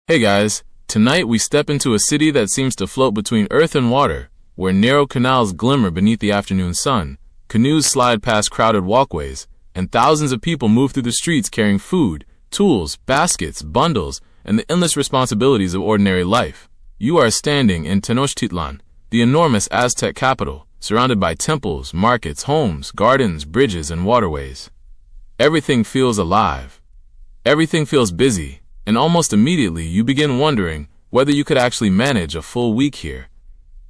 Hey guys, tonight we step into a city that seems to float between earth and water, where narrow canals glimmer beneath the afternoon sun, canoes slide past crowded walkways, and thousands of people move through the streets carrying food, tools, baskets, bundles, and the endless responsibilities of ordinary life. You are standing in Tenochtitlan, the enormous Aztec capital, surrounded by temples, markets, homes, gardens, bridges, and waterways. Everything feels alive. Everything feels busy, and almost immediately you begin wondering whether you could actually manage a full week here.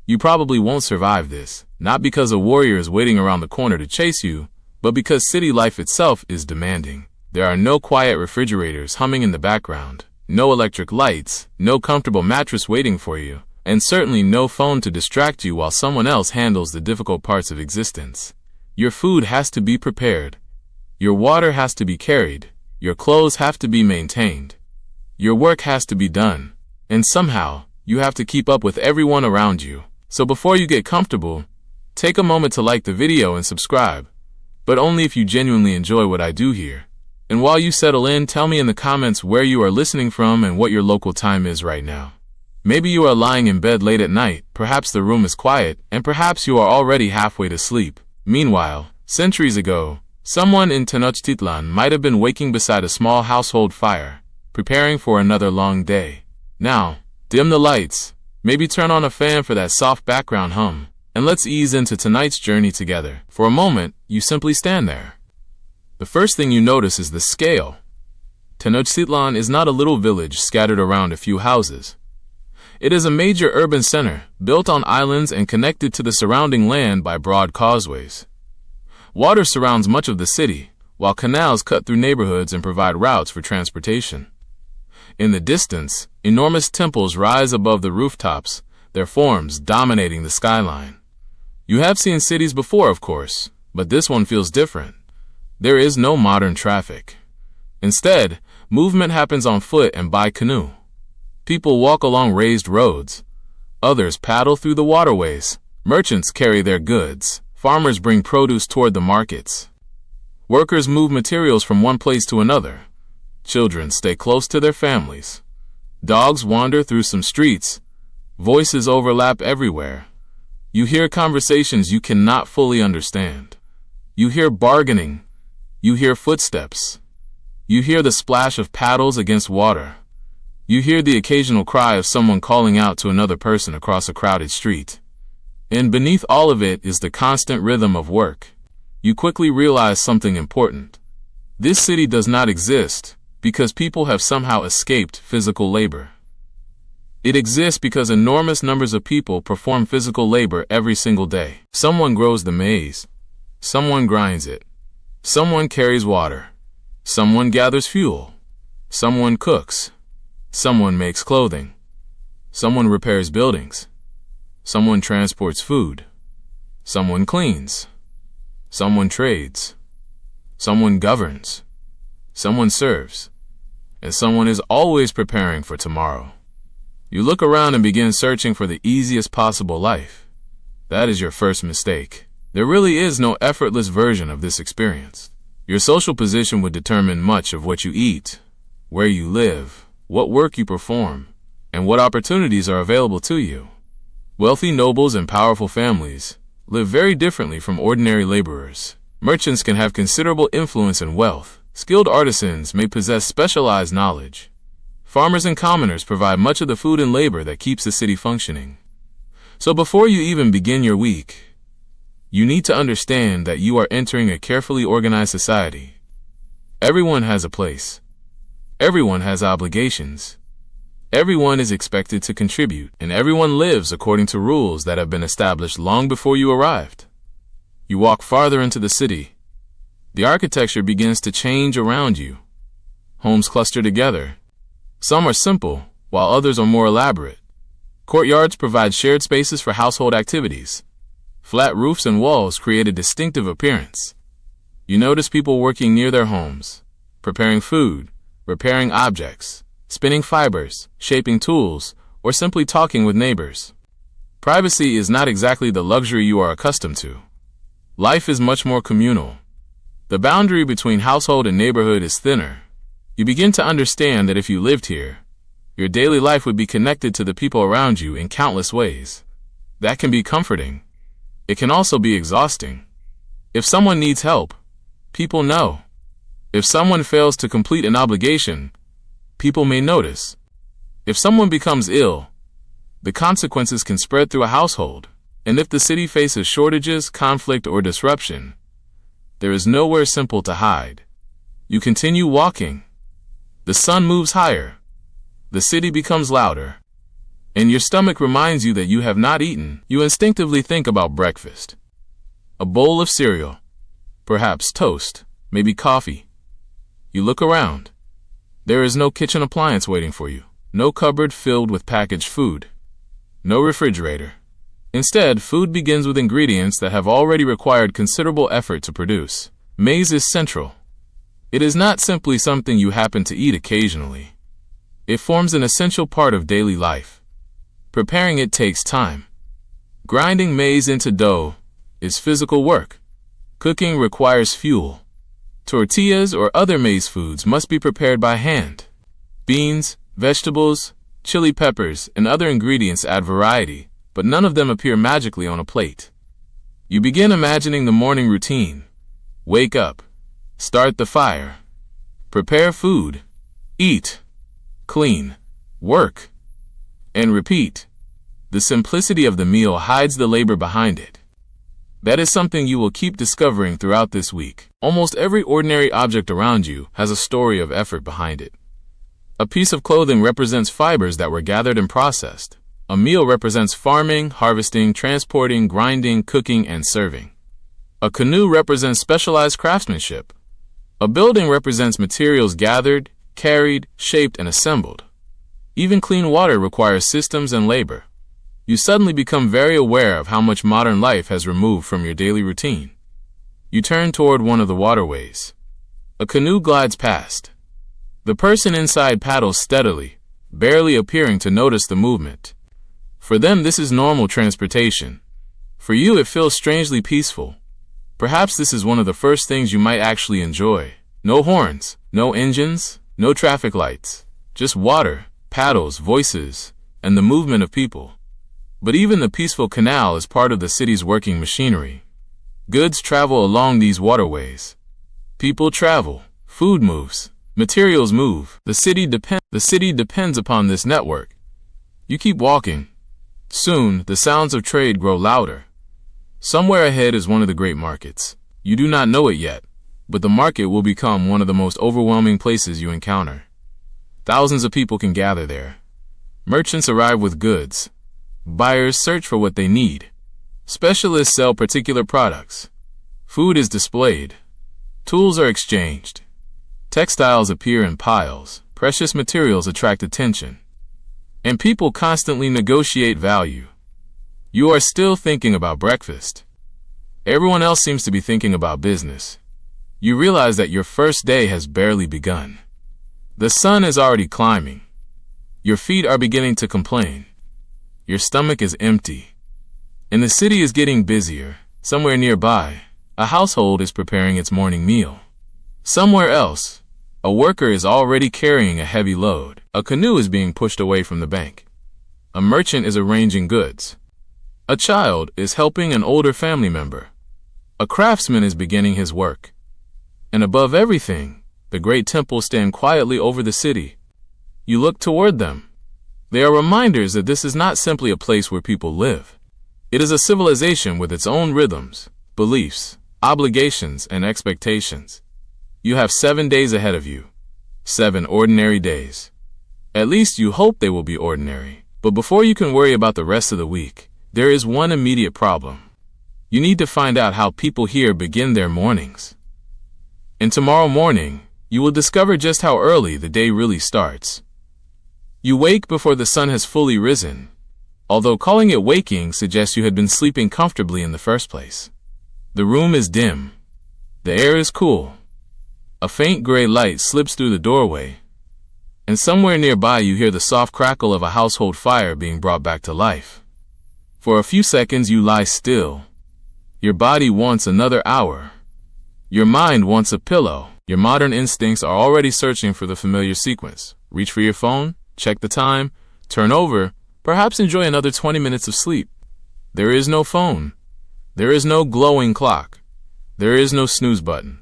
You probably won't survive this, not because a warrior is waiting around the corner to chase you, but because city life itself is demanding. There are no quiet refrigerators humming in the background, no electric lights, no comfortable mattress waiting for you, and certainly no phone to distract you while someone else handles the difficult parts of existence. Your food has to be prepared. Your water has to be carried. Your clothes have to be maintained. Your work has to be done. And somehow, you have to keep up with everyone around you. So before you get comfortable, take a moment to like the video and subscribe, but only if you genuinely enjoy what I do here. And while you settle in, tell me in the comments where you are listening from and what your local time is right now. Maybe you are lying in bed late at night, perhaps the room is quiet, and perhaps you are already halfway to sleep. Meanwhile, centuries ago, someone in Tenochtitlan might have been waking beside a small household fire, preparing for another long day. Now, dim the lights, maybe turn on a fan for that soft background hum, and let's ease into tonight's journey together. For a moment, you simply stand there. The first thing you notice is the scale. Tenochtitlan is not a little village scattered around a few houses. It is a major urban center, built on islands and connected to the surrounding land by broad causeways. Water surrounds much of the city, while canals cut through neighborhoods and provide routes for transportation. In the distance, enormous temples rise above the rooftops, their forms dominating the skyline. You have seen cities before, of course, but this one feels different. There is no modern traffic. Instead, movement happens on foot and by canoe. People walk along raised roads. Others paddle through the waterways. Merchants carry their goods. Farmers bring produce toward the markets. Workers move materials from one place to another. Children stay close to their families. Dogs wander through some streets. Voices overlap everywhere. You hear conversations you cannot fully understand. You hear bargaining. You hear footsteps. You hear the splash of paddles against water. You hear the occasional cry of someone calling out to another person across a crowded street. And beneath all of it is the constant rhythm of work. You quickly realize something important. This city does not exist because people have somehow escaped physical labor. It exists because enormous numbers of people perform physical labor every single day. Someone grows the maize. Someone grinds it. Someone carries water. Someone gathers fuel. Someone cooks. Someone makes clothing. Someone repairs buildings. Someone transports food. Someone cleans. Someone trades. Someone governs. Someone serves. And someone is always preparing for tomorrow. You look around and begin searching for the easiest possible life. That is your first mistake. There really is no effortless version of this experience. Your social position would determine much of what you eat, where you live, what work you perform, and what opportunities are available to you. Wealthy nobles and powerful families live very differently from ordinary laborers. Merchants can have considerable influence and wealth. Skilled artisans may possess specialized knowledge. Farmers and commoners provide much of the food and labor that keeps the city functioning. So before you even begin your week, you need to understand that you are entering a carefully organized society. Everyone has a place. Everyone has obligations. Everyone is expected to contribute, and everyone lives according to rules that have been established long before you arrived. You walk farther into the city. The architecture begins to change around you. Homes cluster together. Some are simple, while others are more elaborate. Courtyards provide shared spaces for household activities. Flat roofs and walls create a distinctive appearance. You notice people working near their homes, preparing food, repairing objects, spinning fibers, shaping tools, or simply talking with neighbors. Privacy is not exactly the luxury you are accustomed to. Life is much more communal. The boundary between household and neighborhood is thinner. You begin to understand that if you lived here, Your daily life would be connected to the people around you in countless ways. That can be comforting. It can also be exhausting. If someone needs help, people know. If someone fails to complete an obligation, people may notice. If someone becomes ill, the consequences can spread through a household. And if the city faces shortages, conflict, or disruption, there is nowhere simple to hide. You continue walking. The sun moves higher. The city becomes louder. And your stomach reminds you that you have not eaten. You instinctively think about breakfast. A bowl of cereal, perhaps toast, maybe coffee. You look around. There is no kitchen appliance waiting for you, no cupboard filled with packaged food, no refrigerator. Instead, food begins with ingredients that have already required considerable effort to produce. Maize is central. It is not simply something you happen to eat occasionally. It forms an essential part of daily life. Preparing it takes time. Grinding maize into dough is physical work. Cooking requires fuel. Tortillas or other maize foods must be prepared by hand. Beans, vegetables, chili peppers, and other ingredients add variety, but none of them appear magically on a plate. You begin imagining the morning routine. Wake up. Start the fire. Prepare food. Eat. Clean. Work. And repeat. The simplicity of the meal hides the labor behind it. That is something you will keep discovering throughout this week. Almost every ordinary object around you has a story of effort behind it. A piece of clothing represents fibers that were gathered and processed. A meal represents farming, harvesting, transporting, grinding, cooking, and serving. A canoe represents specialized craftsmanship. A building represents materials gathered, carried, shaped, and assembled. Even clean water requires systems and labor. You suddenly become very aware of how much modern life has removed from your daily routine. You turn toward one of the waterways. A canoe glides past. The person inside paddles steadily, barely appearing to notice the movement. For them, this is normal transportation. For you, it feels strangely peaceful. Perhaps this is one of the first things you might actually enjoy. No horns, no engines, no traffic lights. Just water, paddles, voices, and the movement of people. But even the peaceful canal is part of the city's working machinery. Goods travel along these waterways. People travel. Food moves. Materials move. The city depends upon this network. You keep walking. Soon, the sounds of trade grow louder. Somewhere ahead is one of the great markets. You do not know it yet, but the market will become one of the most overwhelming places you encounter. Thousands of people can gather there. Merchants arrive with goods. Buyers search for what they need. Specialists sell particular products. Food is displayed. Tools are exchanged. Textiles appear in piles. Precious materials attract attention. And people constantly negotiate value. You are still thinking about breakfast. Everyone else seems to be thinking about business. You realize that your first day has barely begun. The sun is already climbing. Your feet are beginning to complain. Your stomach is empty. And the city is getting busier. Somewhere nearby, a household is preparing its morning meal. Somewhere else, a worker is already carrying a heavy load. A canoe is being pushed away from the bank. A merchant is arranging goods. A child is helping an older family member. A craftsman is beginning his work. And above everything, the great temples stand quietly over the city. You look toward them. They are reminders that this is not simply a place where people live. It is a civilization with its own rhythms, beliefs, obligations, and expectations. You have 7 days ahead of you. 7 ordinary days. At least you hope they will be ordinary. But before you can worry about the rest of the week, there is one immediate problem. You need to find out how people here begin their mornings. And tomorrow morning, you will discover just how early the day really starts. You wake before the sun has fully risen, although calling it waking suggests you had been sleeping comfortably in the first place. The room is dim. The air is cool. A faint gray light slips through the doorway, and somewhere nearby you hear the soft crackle of a household fire being brought back to life. For a few seconds you lie still. Your body wants another hour. Your mind wants a pillow. Your modern instincts are already searching for the familiar sequence. Reach for your phone, check the time, turn over, perhaps enjoy another 20 minutes of sleep. There is no phone. There is no glowing clock. There is no snooze button.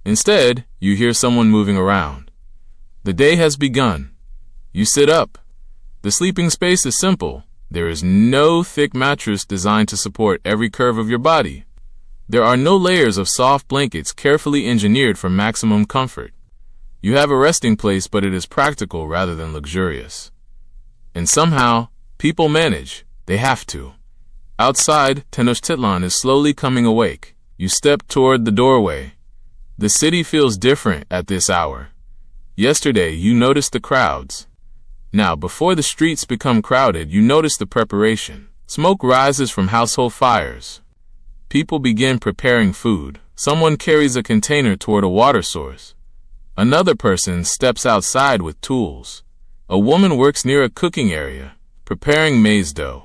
Instead, you hear someone moving around. The day has begun. You sit up. The sleeping space is simple. There is no thick mattress designed to support every curve of your body. There are no layers of soft blankets carefully engineered for maximum comfort. You have a resting place, but it is practical rather than luxurious. And somehow, people manage. They have to. Outside, Tenochtitlan is slowly coming awake. You step toward the doorway. The city feels different at this hour. Yesterday, you noticed the crowds. Now, before the streets become crowded, you notice the preparation. Smoke rises from household fires. People begin preparing food. Someone carries a container toward a water source. Another person steps outside with tools. A woman works near a cooking area, preparing maize dough.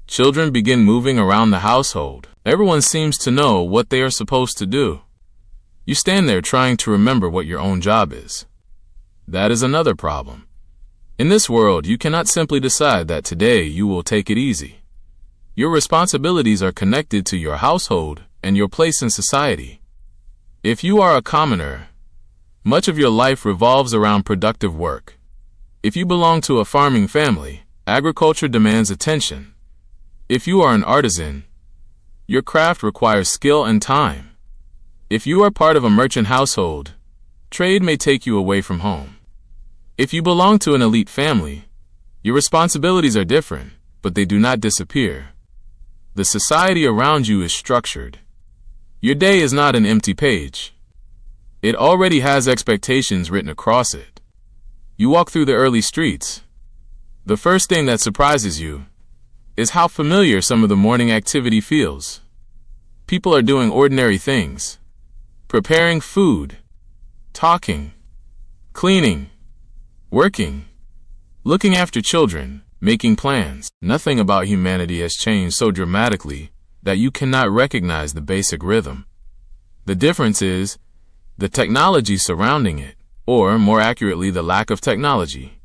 Children begin moving around the household. Everyone seems to know what they are supposed to do. You stand there trying to remember what your own job is. That is another problem. In this world, you cannot simply decide that today you will take it easy. Your responsibilities are connected to your household and your place in society. If you are a commoner, much of your life revolves around productive work. If you belong to a farming family, agriculture demands attention. If you are an artisan, your craft requires skill and time. If you are part of a merchant household, trade may take you away from home. If you belong to an elite family, your responsibilities are different, but they do not disappear. The society around you is structured. Your day is not an empty page. It already has expectations written across it. You walk through the early streets. The first thing that surprises you is how familiar some of the morning activity feels. People are doing ordinary things. Preparing food, talking, cleaning, working, looking after children, making plans. Nothing about humanity has changed so dramatically that you cannot recognize the basic rhythm. The difference is the technology surrounding it, or more accurately, the lack of technology.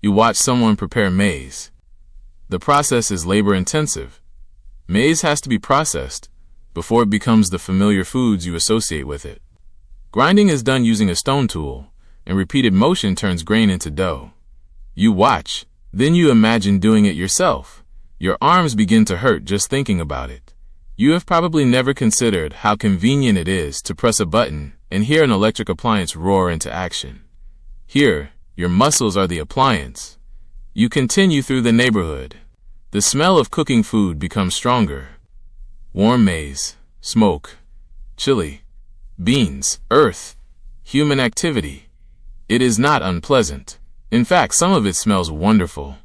You watch someone prepare maize. The process is labor-intensive. Maize has to be processed before it becomes the familiar foods you associate with it. Grinding is done using a stone tool, and repeated motion turns grain into dough. You watch, then you imagine doing it yourself. Your arms begin to hurt just thinking about it. You have probably never considered how convenient it is to press a button and hear an electric appliance roar into action. Here, your muscles are the appliance. You continue through the neighborhood. The smell of cooking food becomes stronger. Warm maize, smoke, chili, beans, earth, human activity. It is not unpleasant. In fact, some of it smells wonderful.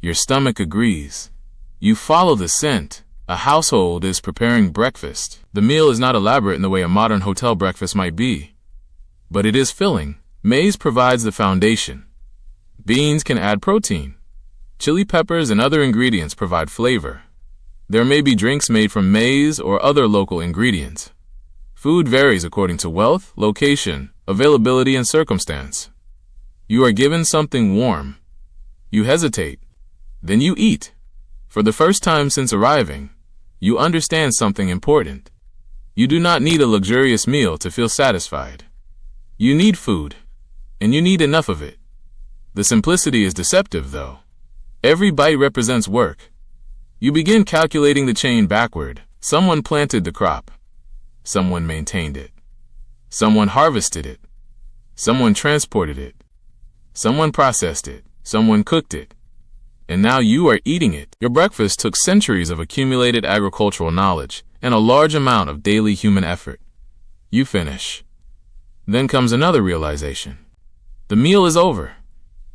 Your stomach agrees. You follow the scent. A household is preparing breakfast. The meal is not elaborate in the way a modern hotel breakfast might be, but it is filling. Maize provides the foundation. Beans can add protein. Chili peppers and other ingredients provide flavor. There may be drinks made from maize or other local ingredients. Food varies according to wealth, location, availability, and circumstance. You are given something warm. You hesitate. Then you eat. For the first time since arriving, you understand something important. You do not need a luxurious meal to feel satisfied. You need food, and you need enough of it. The simplicity is deceptive, though. Every bite represents work. You begin calculating the chain backward. Someone planted the crop. Someone maintained it. Someone harvested it. Someone transported it. Someone processed it. Someone cooked it. And now you are eating it. Your breakfast took centuries of accumulated agricultural knowledge and a large amount of daily human effort. You finish. Then comes another realization. The meal is over,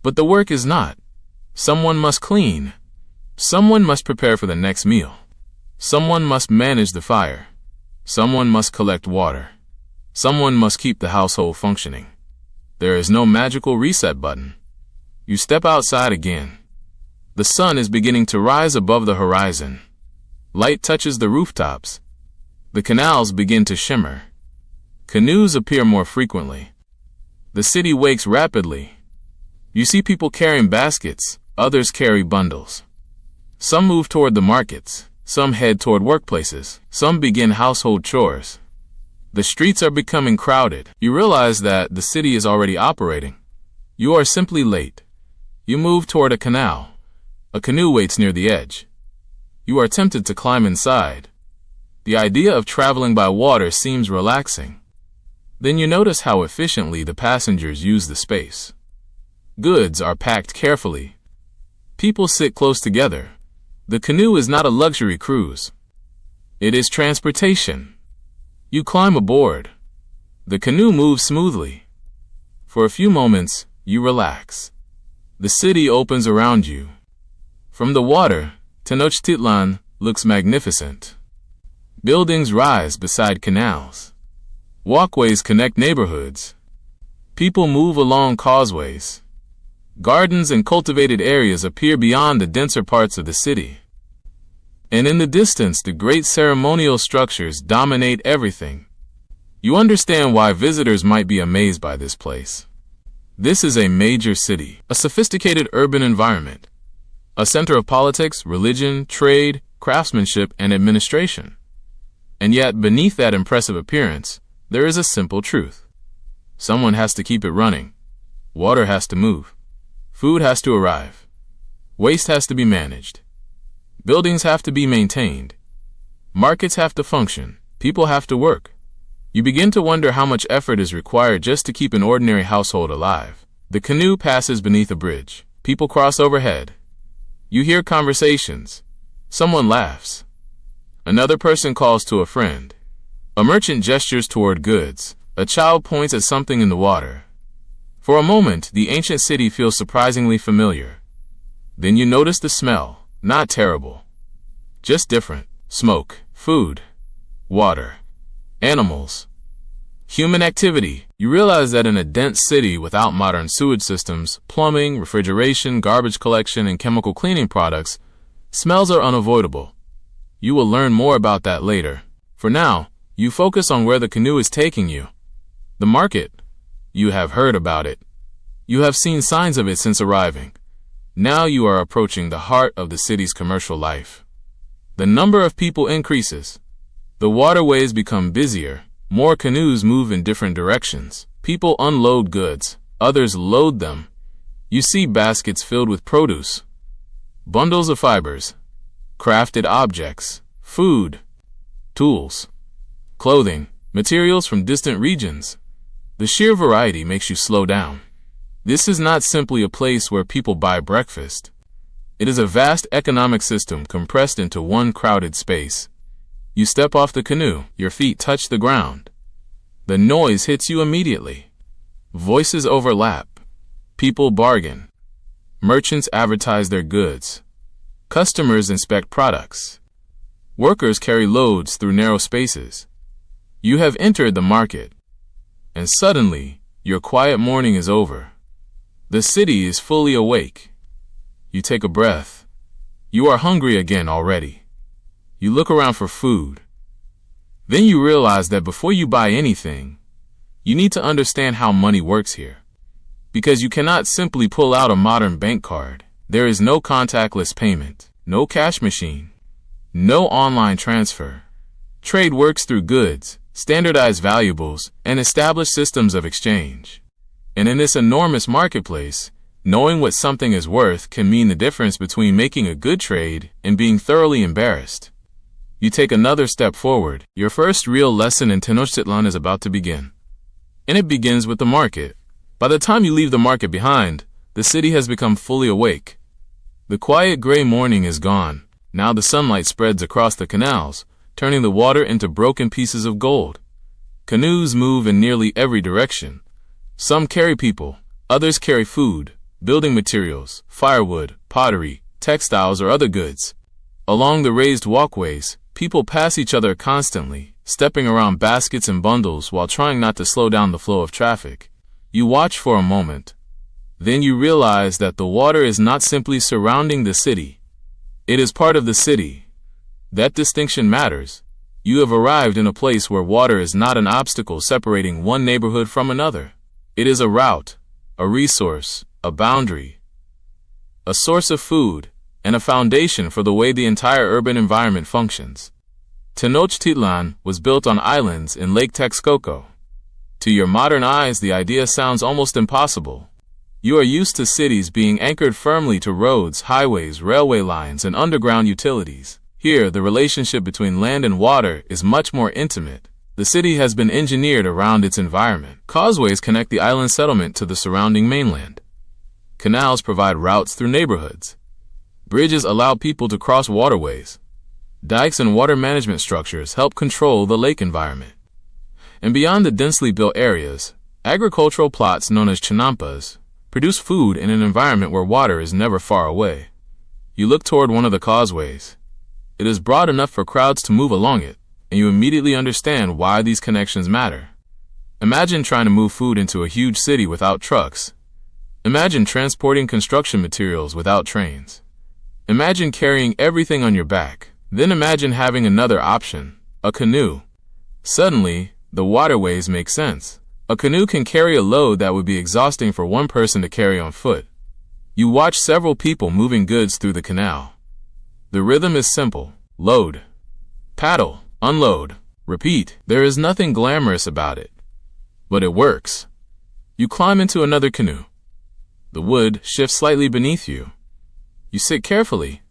but the work is not. Someone must clean. Someone must prepare for the next meal. Someone must manage the fire. Someone must collect water. Someone must keep the household functioning. There is no magical reset button. You step outside again. The sun is beginning to rise above the horizon. Light touches the rooftops. The canals begin to shimmer. Canoes appear more frequently. The city wakes rapidly. You see people carrying baskets, others carry bundles. Some move toward the markets, some head toward workplaces, some begin household chores. The streets are becoming crowded. You realize that the city is already operating. You are simply late. You move toward a canal. A canoe waits near the edge. You are tempted to climb inside. The idea of traveling by water seems relaxing. Then you notice how efficiently the passengers use the space. Goods are packed carefully. People sit close together. The canoe is not a luxury cruise. It is transportation. You climb aboard. The canoe moves smoothly. For a few moments, you relax. The city opens around you. From the water, Tenochtitlan looks magnificent. Buildings rise beside canals. Walkways connect neighborhoods. People move along causeways. Gardens and cultivated areas appear beyond the denser parts of the city. And in the distance, the great ceremonial structures dominate everything. You understand why visitors might be amazed by this place. This is a major city, a sophisticated urban environment, a center of politics, religion, trade, craftsmanship, and administration. And yet, beneath that impressive appearance, there is a simple truth. Someone has to keep it running. Water has to move. Food has to arrive. Waste has to be managed. Buildings have to be maintained. Markets have to function. People have to work. You begin to wonder how much effort is required just to keep an ordinary household alive. The canoe passes beneath a bridge. People cross overhead. You hear conversations. Someone laughs. Another person calls to a friend. A merchant gestures toward goods. A child points at something in the water. For a moment, the ancient city feels surprisingly familiar. Then you notice the smell. Not terrible. Just different. Smoke, food, water, animals, human activity. You realize that in a dense city without modern sewage systems, plumbing, refrigeration, garbage collection, and chemical cleaning products, smells are unavoidable. You will learn more about that later. For now, you focus on where the canoe is taking you. The market. You have heard about it. You have seen signs of it since arriving. Now you are approaching the heart of the city's commercial life. The number of people increases. The waterways become busier. More canoes move in different directions. People unload goods. Others load them. You see baskets filled with produce, bundles of fibers, crafted objects, food, tools, clothing, materials from distant regions. The sheer variety makes you slow down. This is not simply a place where people buy breakfast. It is a vast economic system compressed into one crowded space. You step off the canoe, your feet touch the ground. The noise hits you immediately. Voices overlap. People bargain. Merchants advertise their goods. Customers inspect products. Workers carry loads through narrow spaces. You have entered the market. And suddenly, your quiet morning is over. The city is fully awake. You take a breath. You are hungry again already. You look around for food. Then you realize that before you buy anything, you need to understand how money works here. Because you cannot simply pull out a modern bank card. There is no contactless payment, no cash machine, no online transfer. Trade works through goods, standardized valuables, and established systems of exchange. And in this enormous marketplace, knowing what something is worth can mean the difference between making a good trade and being thoroughly embarrassed. You take another step forward. Your first real lesson in Tenochtitlan is about to begin. And it begins with the market. By the time you leave the market behind, the city has become fully awake. The quiet gray morning is gone. Now the sunlight spreads across the canals, turning the water into broken pieces of gold. Canoes move in nearly every direction. Some carry people, others carry food, building materials, firewood, pottery, textiles, or other goods. Along the raised walkways, people pass each other constantly, stepping around baskets and bundles while trying not to slow down the flow of traffic. You watch for a moment. Then you realize that the water is not simply surrounding the city. It is part of the city. That distinction matters. You have arrived in a place where water is not an obstacle separating one neighborhood from another. It is a route, a resource, a boundary, a source of food, and a foundation for the way the entire urban environment functions. Tenochtitlan was built on islands in Lake Texcoco. To your modern eyes, the idea sounds almost impossible. You are used to cities being anchored firmly to roads, highways, railway lines, and underground utilities. Here, the relationship between land and water is much more intimate. The city has been engineered around its environment. Causeways connect the island settlement to the surrounding mainland. Canals provide routes through neighborhoods. Bridges allow people to cross waterways. Dikes and water management structures help control the lake environment. And beyond the densely built areas, agricultural plots known as chinampas produce food in an environment where water is never far away. You look toward one of the causeways. It is broad enough for crowds to move along it, and you immediately understand why these connections matter. Imagine trying to move food into a huge city without trucks. Imagine transporting construction materials without trains. Imagine carrying everything on your back. Then imagine having another option, a canoe. Suddenly, the waterways make sense. A canoe can carry a load that would be exhausting for one person to carry on foot. You watch several people moving goods through the canal. The rhythm is simple: load, paddle, unload, repeat. There is nothing glamorous about it, but it works. You climb into another canoe. The wood shifts slightly beneath you. You sit carefully.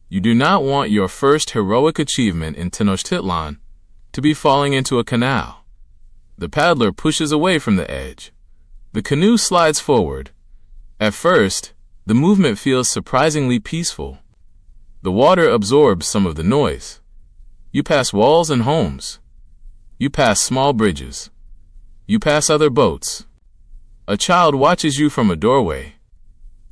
You do not want your first heroic achievement in Tenochtitlan to be falling into a canal. The paddler pushes away from the edge. The canoe slides forward. At first, the movement feels surprisingly peaceful. The water absorbs some of the noise. You pass walls and homes. You pass small bridges. You pass other boats. A child watches you from a doorway.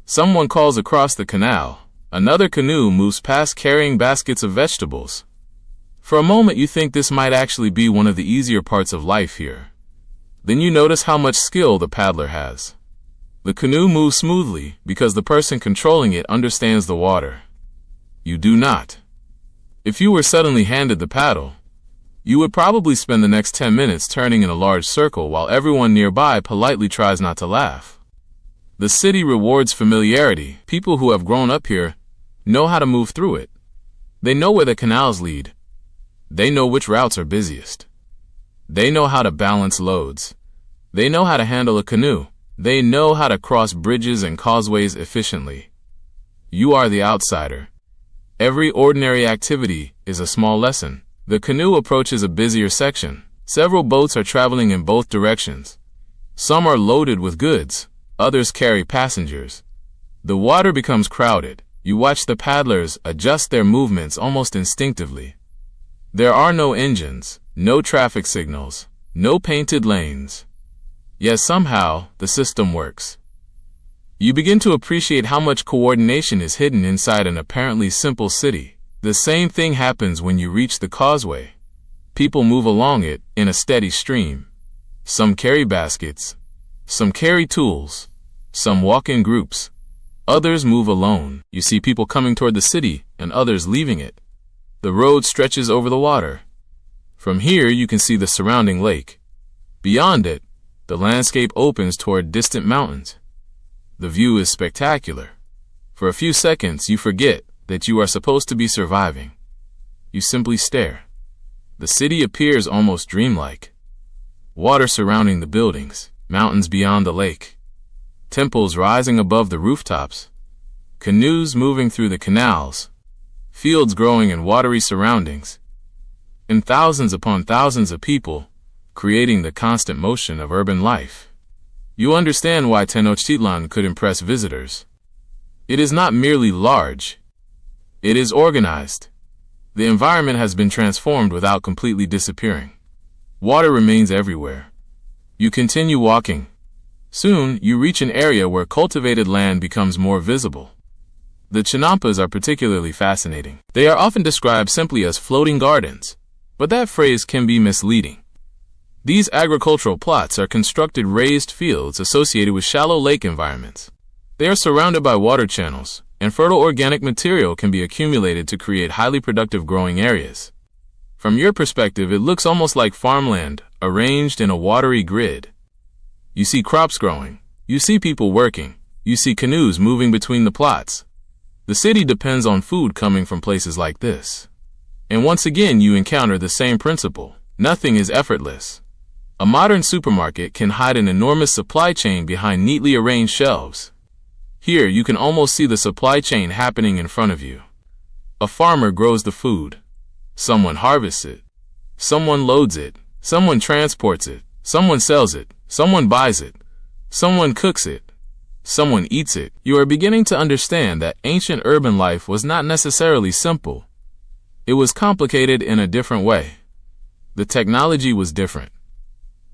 Someone calls across the canal. Another canoe moves past carrying baskets of vegetables. For a moment you think this might actually be one of the easier parts of life here. Then you notice how much skill the paddler has. The canoe moves smoothly because the person controlling it understands the water. You do not. If you were suddenly handed the paddle, you would probably spend the next 10 minutes turning in a large circle while everyone nearby politely tries not to laugh. The city rewards familiarity. People who have grown up here know how to move through it. They know where the canals lead. They know which routes are busiest. They know how to balance loads. They know how to handle a canoe. They know how to cross bridges and causeways efficiently. You are the outsider. Every ordinary activity is a small lesson. The canoe approaches a busier section. Several boats are traveling in both directions. Some are loaded with goods. Others carry passengers. The water becomes crowded. You watch the paddlers adjust their movements almost instinctively. There are no engines, no traffic signals, no painted lanes. Yet somehow, the system works. You begin to appreciate how much coordination is hidden inside an apparently simple city. The same thing happens when you reach the causeway. People move along it in a steady stream. Some carry baskets. Some carry tools. Some walk in groups. Others move alone. You see people coming toward the city and others leaving it. The road stretches over the water. From here you can see the surrounding lake. Beyond it, the landscape opens toward distant mountains. The view is spectacular. For a few seconds you forget that you are supposed to be surviving. You simply stare. The city appears almost dreamlike. Water surrounding the buildings, mountains beyond the lake, temples rising above the rooftops, canoes moving through the canals, fields growing in watery surroundings, and thousands upon thousands of people creating the constant motion of urban life. You understand why Tenochtitlan could impress visitors. It is not merely large. It is organized. The environment has been transformed without completely disappearing. Water remains everywhere. You continue walking. Soon, you reach an area where cultivated land becomes more visible. The chinampas are particularly fascinating. They are often described simply as floating gardens, but that phrase can be misleading. These agricultural plots are constructed raised fields associated with shallow lake environments. They are surrounded by water channels, and fertile organic material can be accumulated to create highly productive growing areas. From your perspective, it looks almost like farmland, arranged in a watery grid. You see crops growing. You see people working. You see canoes moving between the plots. The city depends on food coming from places like this. And once again, you encounter the same principle. Nothing is effortless. A modern supermarket can hide an enormous supply chain behind neatly arranged shelves. Here, you can almost see the supply chain happening in front of you. A farmer grows the food. Someone harvests it. Someone loads it. Someone transports it. Someone sells it. Someone buys it. Someone cooks it. Someone eats it. You are beginning to understand that ancient urban life was not necessarily simple. It was complicated in a different way. The technology was different.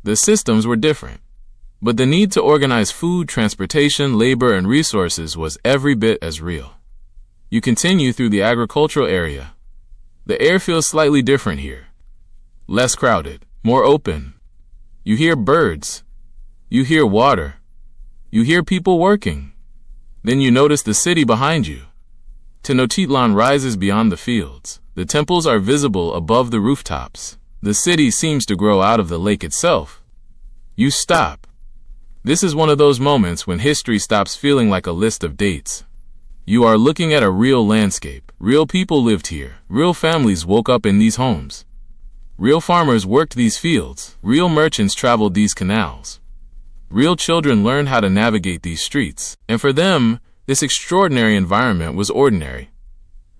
The systems were different. But the need to organize food, transportation, labor, and resources was every bit as real. You continue through the agricultural area. The air feels slightly different here. Less crowded, more open. You hear birds. You hear water. You hear people working. Then you notice the city behind you. Tenochtitlan rises beyond the fields. The temples are visible above the rooftops. The city seems to grow out of the lake itself. You stop. This is one of those moments when history stops feeling like a list of dates. You are looking at a real landscape. Real people lived here. Real families woke up in these homes. Real farmers worked these fields. Real merchants traveled these canals. Real children learned how to navigate these streets. And for them, this extraordinary environment was ordinary.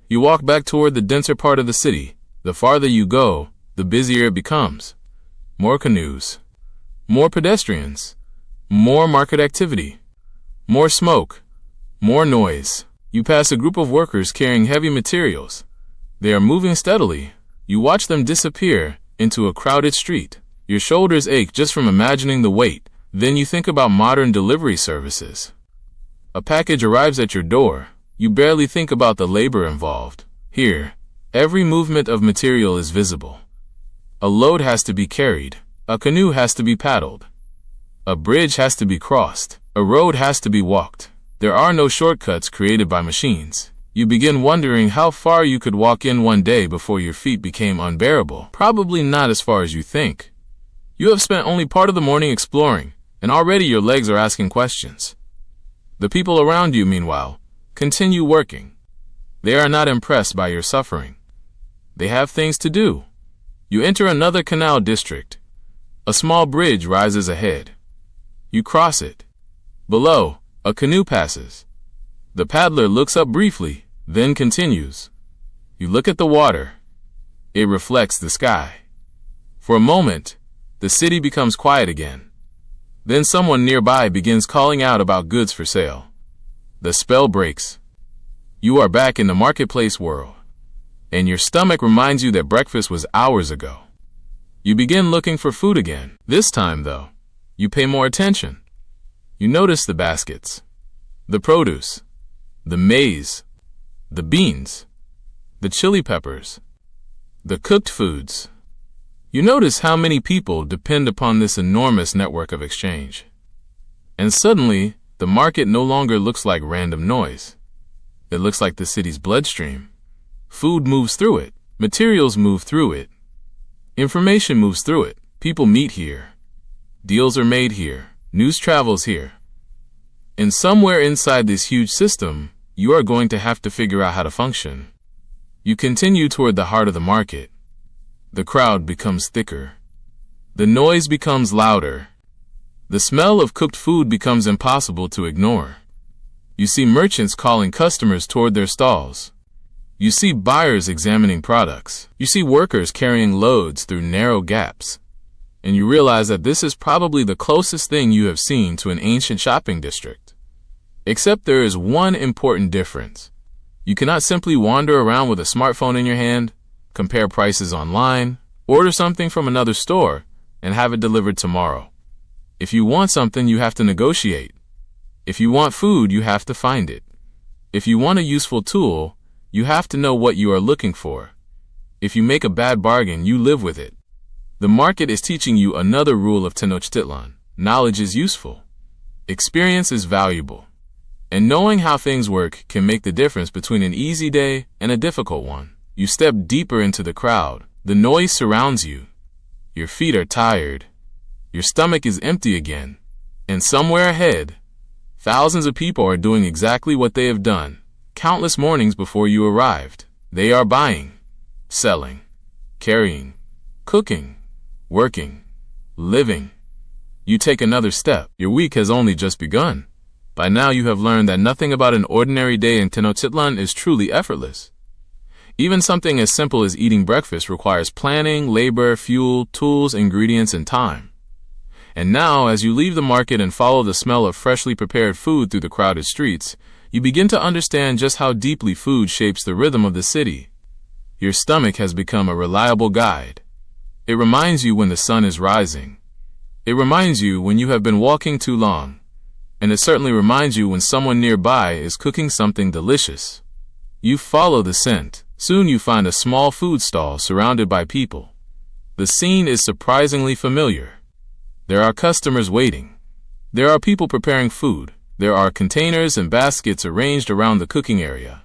You walk back toward the denser part of the city. The farther you go, the busier it becomes. More canoes. More pedestrians. More market activity. More smoke. More noise. You pass a group of workers carrying heavy materials. They are moving steadily. You watch them disappear into a crowded street. Your shoulders ache just from imagining the weight. Then you think about modern delivery services. A package arrives at your door. You barely think about the labor involved. Here, every movement of material is visible. A load has to be carried. A canoe has to be paddled. A bridge has to be crossed. A road has to be walked. There are no shortcuts created by machines. You begin wondering how far you could walk in one day before your feet became unbearable. Probably not as far as you think. You have spent only part of the morning exploring, and already your legs are asking questions. The people around you, meanwhile, continue working. They are not impressed by your suffering. They have things to do. You enter another canal district. A small bridge rises ahead. You cross it. Below, a canoe passes. The paddler looks up briefly, then continues. You look at the water. It reflects the sky. For a moment, the city becomes quiet again. Then someone nearby begins calling out about goods for sale. The spell breaks. You are back in the marketplace world, and your stomach reminds you that breakfast was hours ago. You begin looking for food again. This time, though, you pay more attention. You notice the baskets, the produce, the maize, the beans, the chili peppers, the cooked foods. You notice how many people depend upon this enormous network of exchange. And suddenly, the market no longer looks like random noise. It looks like the city's bloodstream. Food moves through it. Materials move through it. Information moves through it. People meet here. Deals are made here. News travels here. And somewhere inside this huge system, you are going to have to figure out how to function. You continue toward the heart of the market. The crowd becomes thicker. The noise becomes louder. The smell of cooked food becomes impossible to ignore. You see merchants calling customers toward their stalls. You see buyers examining products. You see workers carrying loads through narrow gaps. And you realize that this is probably the closest thing you have seen to an ancient shopping district. Except there is one important difference. You cannot simply wander around with a smartphone in your hand, compare prices online, order something from another store, and have it delivered tomorrow. If you want something, you have to negotiate. If you want food, you have to find it. If you want a useful tool, you have to know what you are looking for. If you make a bad bargain, you live with it. The market is teaching you another rule of Tenochtitlan. Knowledge is useful. Experience is valuable. And knowing how things work can make the difference between an easy day and a difficult one. You step deeper into the crowd. The noise surrounds you. Your feet are tired. Your stomach is empty again. And somewhere ahead, Thousands of people are doing exactly what they have done countless mornings before you arrived. They are buying, selling, carrying, cooking, working, living. You take another step. Your week has only just begun. By now you have learned that nothing about an ordinary day in Tenochtitlan is truly effortless. Even something as simple as eating breakfast requires planning, labor, fuel, tools, ingredients, and time. And now, as you leave the market and follow the smell of freshly prepared food through the crowded streets, you begin to understand just how deeply food shapes the rhythm of the city. Your stomach has become a reliable guide. It reminds you when the sun is rising. It reminds you when you have been walking too long. And it certainly reminds you when someone nearby is cooking something delicious. You follow the scent. Soon you find a small food stall surrounded by people. The scene is surprisingly familiar. There are customers waiting. There are people preparing food. There are containers and baskets arranged around the cooking area.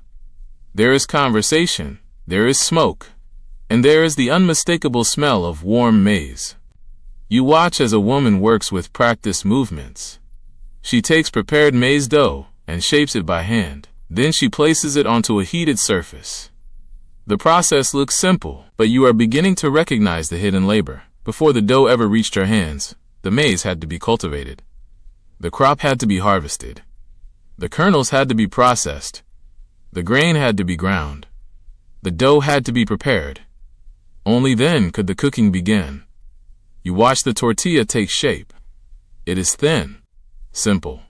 There is conversation. There is smoke. And there is the unmistakable smell of warm maize. You watch as a woman works with practiced movements. She takes prepared maize dough and shapes it by hand. Then she places it onto a heated surface. The process looks simple, but you are beginning to recognize the hidden labor. Before the dough ever reached her hands, the maize had to be cultivated. The crop had to be harvested. The kernels had to be processed. The grain had to be ground. The dough had to be prepared. Only then could the cooking begin. You watch the tortilla take shape. It is thin, simple,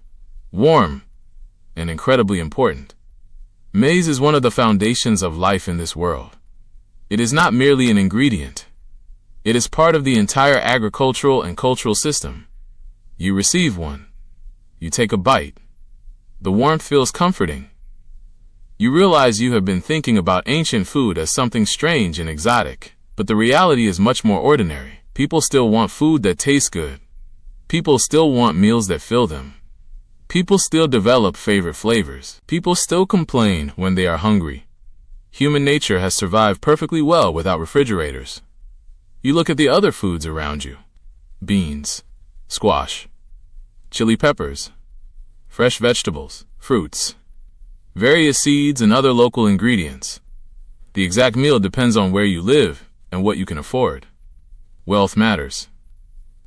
warm, and incredibly important. Maize is one of the foundations of life in this world. It is not merely an ingredient. It is part of the entire agricultural and cultural system. You receive one. You take a bite. The warmth feels comforting. You realize you have been thinking about ancient food as something strange and exotic, but the reality is much more ordinary. People still want food that tastes good. People still want meals that fill them. People still develop favorite flavors. People still complain when they are hungry. Human nature has survived perfectly well without refrigerators. You look at the other foods around you. Beans, squash, chili peppers, fresh vegetables, fruits, various seeds and other local ingredients. The exact meal depends on where you live and what you can afford. Wealth matters.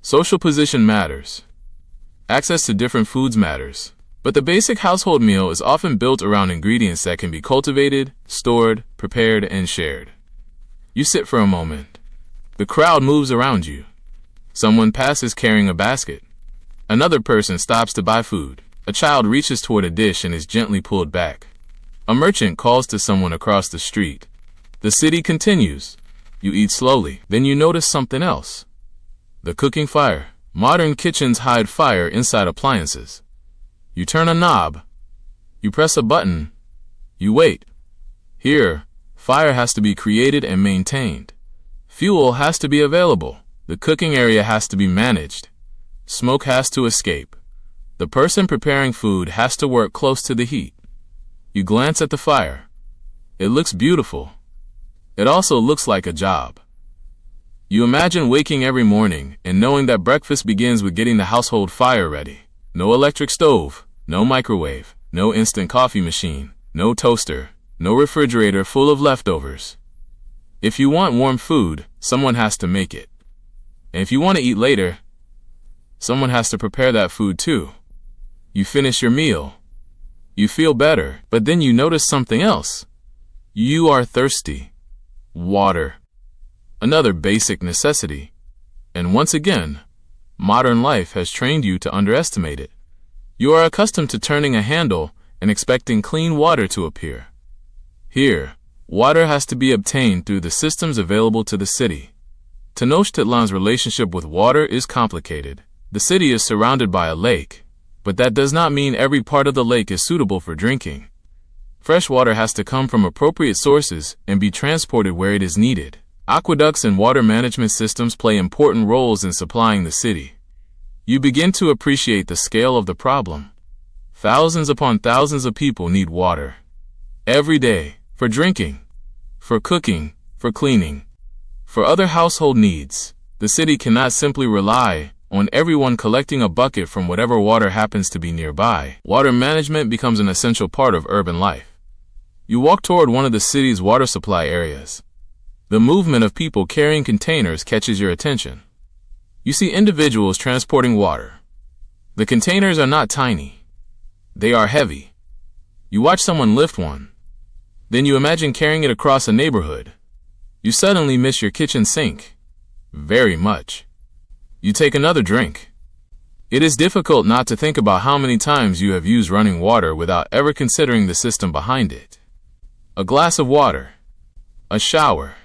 Social position matters. Access to different foods matters, but the basic household meal is often built around ingredients that can be cultivated, stored, prepared, and shared. You sit for a moment. The crowd moves around you. Someone passes carrying a basket. Another person stops to buy food. A child reaches toward a dish and is gently pulled back. A merchant calls to someone across the street. The city continues. You eat slowly. Then you notice something else. The cooking fire. Modern kitchens hide fire inside appliances. You turn a knob. You press a button. You wait. Here, fire has to be created and maintained. Fuel has to be available. The cooking area has to be managed. Smoke has to escape. The person preparing food has to work close to the heat. You glance at the fire. It looks beautiful. It also looks like a job. You imagine waking every morning and knowing that breakfast begins with getting the household fire ready. No electric stove, no microwave, no instant coffee machine, no toaster, no refrigerator full of leftovers. If you want warm food, someone has to make it. And if you want to eat later, someone has to prepare that food too. You finish your meal. You feel better, but then you notice something else. You are thirsty. Water. Another basic necessity. And once again, modern life has trained you to underestimate it. You are accustomed to turning a handle and expecting clean water to appear. Here, water has to be obtained through the systems available to the city. Tenochtitlan's relationship with water is complicated. The city is surrounded by a lake, but that does not mean every part of the lake is suitable for drinking. Fresh water has to come from appropriate sources and be transported where it is needed. Aqueducts and water management systems play important roles in supplying the city. You begin to appreciate the scale of the problem. Thousands upon thousands of people need water. Every day, for drinking, for cooking, for cleaning, for other household needs. The city cannot simply rely on everyone collecting a bucket from whatever water happens to be nearby. Water management becomes an essential part of urban life. You walk toward one of the city's water supply areas. The movement of people carrying containers catches your attention. You see individuals transporting water. The containers are not tiny. They are heavy. You watch someone lift one. Then you imagine carrying it across a neighborhood. You suddenly miss your kitchen sink. Very much. You take another drink. It is difficult not to think about how many times you have used running water without ever considering the system behind it. A glass of water. A shower.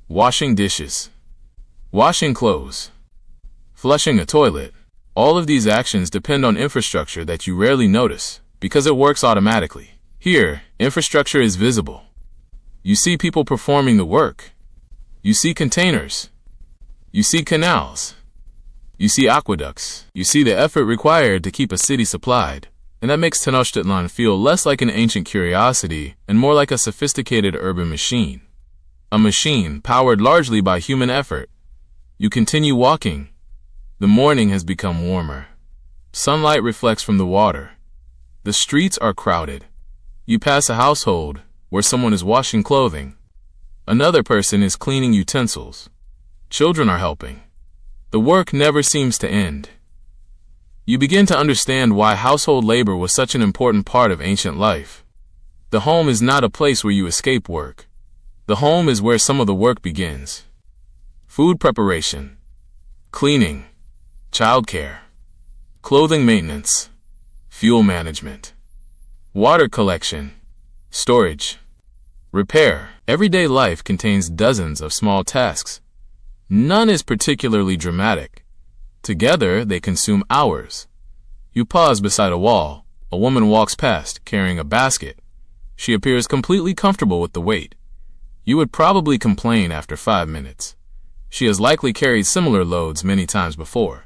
Washing dishes. Washing clothes. Flushing a toilet. All of these actions depend on infrastructure that you rarely notice because it works automatically. Here, infrastructure is visible. You see people performing the work. You see containers. You see canals. You see aqueducts. You see the effort required to keep a city supplied. And that makes Tenochtitlan feel less like an ancient curiosity and more like a sophisticated urban machine. A machine powered largely by human effort. You continue walking. The morning has become warmer. Sunlight reflects from the water. The streets are crowded. You pass a household where someone is washing clothing. Another person is cleaning utensils. Children are helping. The work never seems to end. You begin to understand why household labor was such an important part of ancient life. The home is not a place where you escape work. The home is where some of the work begins. Food preparation, cleaning, childcare, clothing maintenance, fuel management, water collection, storage, repair. Everyday life contains dozens of small tasks. None is particularly dramatic. Together, they consume hours. You pause beside a wall. A woman walks past, carrying a basket. She appears completely comfortable with the weight. You would probably complain after 5 minutes. She has likely carried similar loads many times before.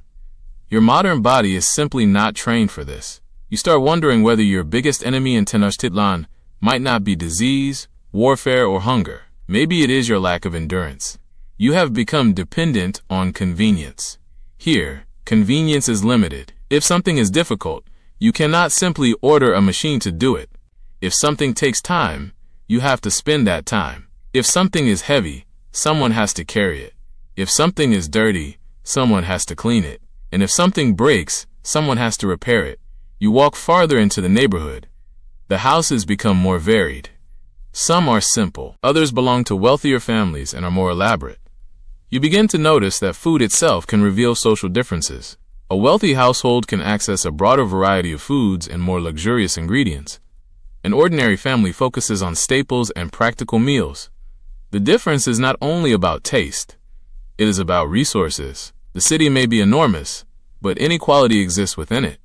Your modern body is simply not trained for this. You start wondering whether your biggest enemy in Tenochtitlan might not be disease, warfare, or hunger. Maybe it is your lack of endurance. You have become dependent on convenience. Here, convenience is limited. If something is difficult, you cannot simply order a machine to do it. If something takes time, you have to spend that time. If something is heavy, someone has to carry it. If something is dirty, someone has to clean it. And if something breaks, someone has to repair it. You walk farther into the neighborhood. The houses become more varied. Some are simple. Others belong to wealthier families and are more elaborate. You begin to notice that food itself can reveal social differences. A wealthy household can access a broader variety of foods and more luxurious ingredients. An ordinary family focuses on staples and practical meals. The difference is not only about taste. It is about resources. The city may be enormous, but inequality exists within it.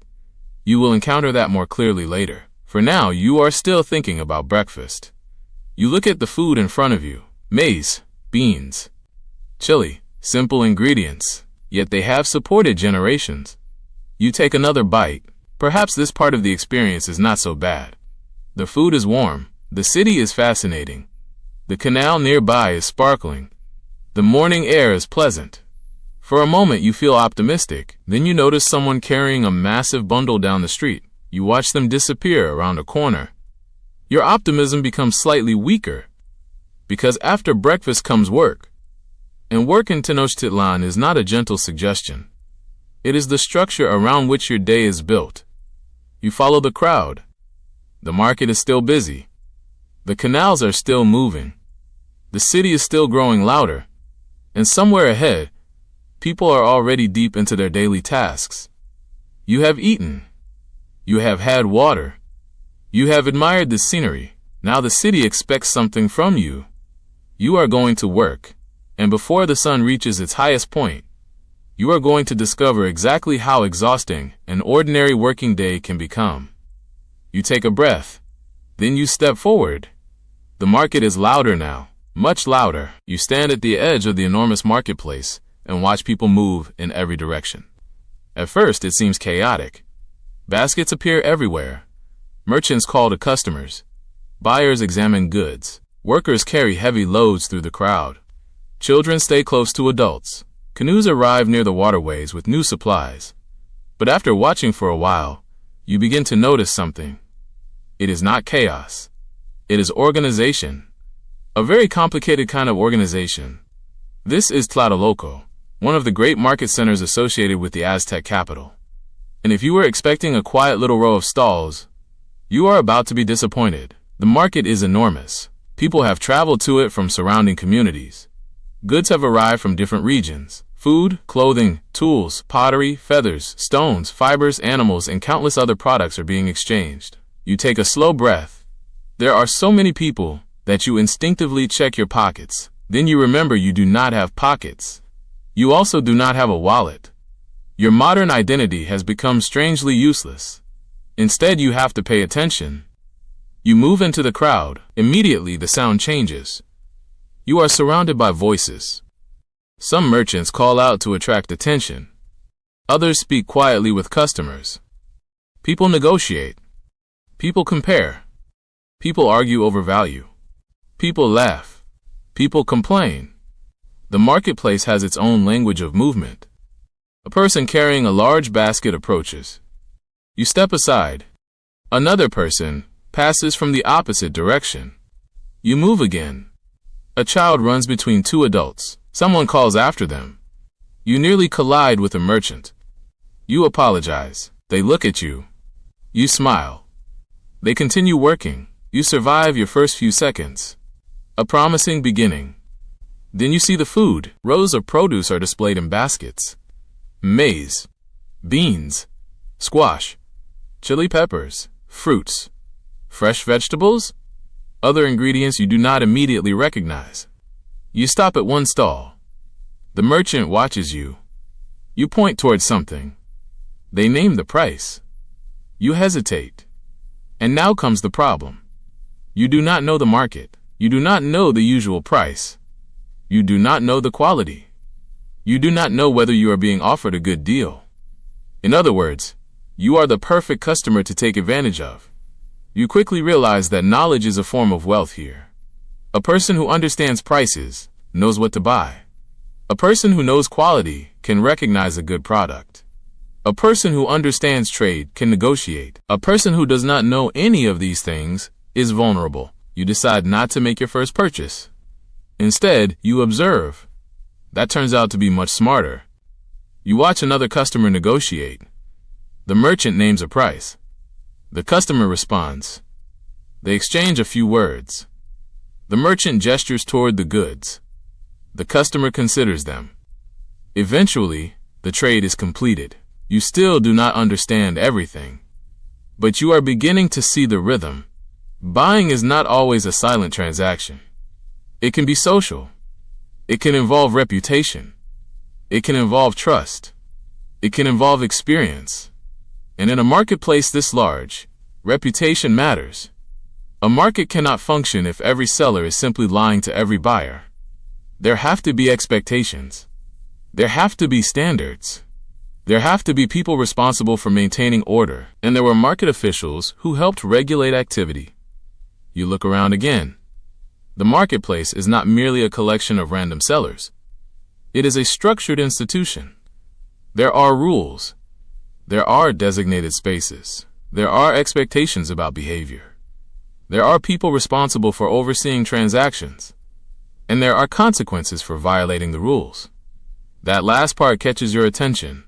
You will encounter that more clearly later. For now, you are still thinking about breakfast. You look at the food in front of you. Maize, beans, chili, simple ingredients, yet they have supported generations. You take another bite. Perhaps this part of the experience is not so bad. The food is warm. The city is fascinating. The canal nearby is sparkling. The morning air is pleasant. For a moment you feel optimistic. Then you notice someone carrying a massive bundle down the street. You watch them disappear around a corner. Your optimism becomes slightly weaker, because after breakfast comes work. And work in Tenochtitlan is not a gentle suggestion. It is the structure around which your day is built. You follow the crowd. The market is still busy. The canals are still moving. The city is still growing louder. And somewhere ahead, people are already deep into their daily tasks. You have eaten. You have had water. You have admired the scenery. Now the city expects something from you. You are going to work. And before the sun reaches its highest point, you are going to discover exactly how exhausting an ordinary working day can become. You take a breath. Then you step forward. The market is louder now, much louder. You stand at the edge of the enormous marketplace and watch people move in every direction. At first, it seems chaotic. Baskets appear everywhere. Merchants call to customers. Buyers examine goods. Workers carry heavy loads through the crowd. Children stay close to adults. Canoes arrive near the waterways with new supplies. But after watching for a while, you begin to notice something. It is not chaos. It is organization. A very complicated kind of organization. This is Tlatelolco, one of the great market centers associated with the Aztec capital. And if you were expecting a quiet little row of stalls, you are about to be disappointed. The market is enormous. People have traveled to it from surrounding communities. Goods have arrived from different regions. Food, clothing, tools, pottery, feathers, stones, fibers, animals, and countless other products are being exchanged. You take a slow breath. There are so many people that you instinctively check your pockets. Then you remember you do not have pockets. You also do not have a wallet. Your modern identity has become strangely useless. Instead, you have to pay attention. You move into the crowd. Immediately, the sound changes. You are surrounded by voices. Some merchants call out to attract attention. Others speak quietly with customers. People negotiate. People compare. People argue over value. People laugh. People complain. The marketplace has its own language of movement. A person carrying a large basket approaches. You step aside. Another person passes from the opposite direction. You move again. A child runs between two adults. Someone calls after them. You nearly collide with a merchant. You apologize. They look at you. You smile. They continue working. You survive your first few seconds. A promising beginning. Then you see the food. Rows of produce are displayed in baskets. Maize, beans, squash, chili peppers, fruits, fresh vegetables, other ingredients you do not immediately recognize. You stop at one stall. The merchant watches you. You point towards something. They name the price. You hesitate. And now comes the problem. You do not know the market. You do not know the usual price. You do not know the quality. You do not know whether you are being offered a good deal. In other words, you are the perfect customer to take advantage of. You quickly realize that knowledge is a form of wealth here. A person who understands prices knows what to buy. A person who knows quality can recognize a good product. A person who understands trade can negotiate. A person who does not know any of these things is vulnerable. You decide not to make your first purchase. Instead, you observe. That turns out to be much smarter. You watch another customer negotiate. The merchant names a price. The customer responds. They exchange a few words. The merchant gestures toward the goods. The customer considers them. Eventually, the trade is completed. You still do not understand everything, but you are beginning to see the rhythm. Buying is not always a silent transaction. It can be social. It can involve reputation. It can involve trust. It can involve experience. And in a marketplace this large, reputation matters. A market cannot function if every seller is simply lying to every buyer. There have to be expectations. There have to be standards. There have to be people responsible for maintaining order. And there were market officials who helped regulate activity. You look around again. The marketplace is not merely a collection of random sellers. It is a structured institution. There are rules. There are designated spaces. There are expectations about behavior. There are people responsible for overseeing transactions. And there are consequences for violating the rules. That last part catches your attention.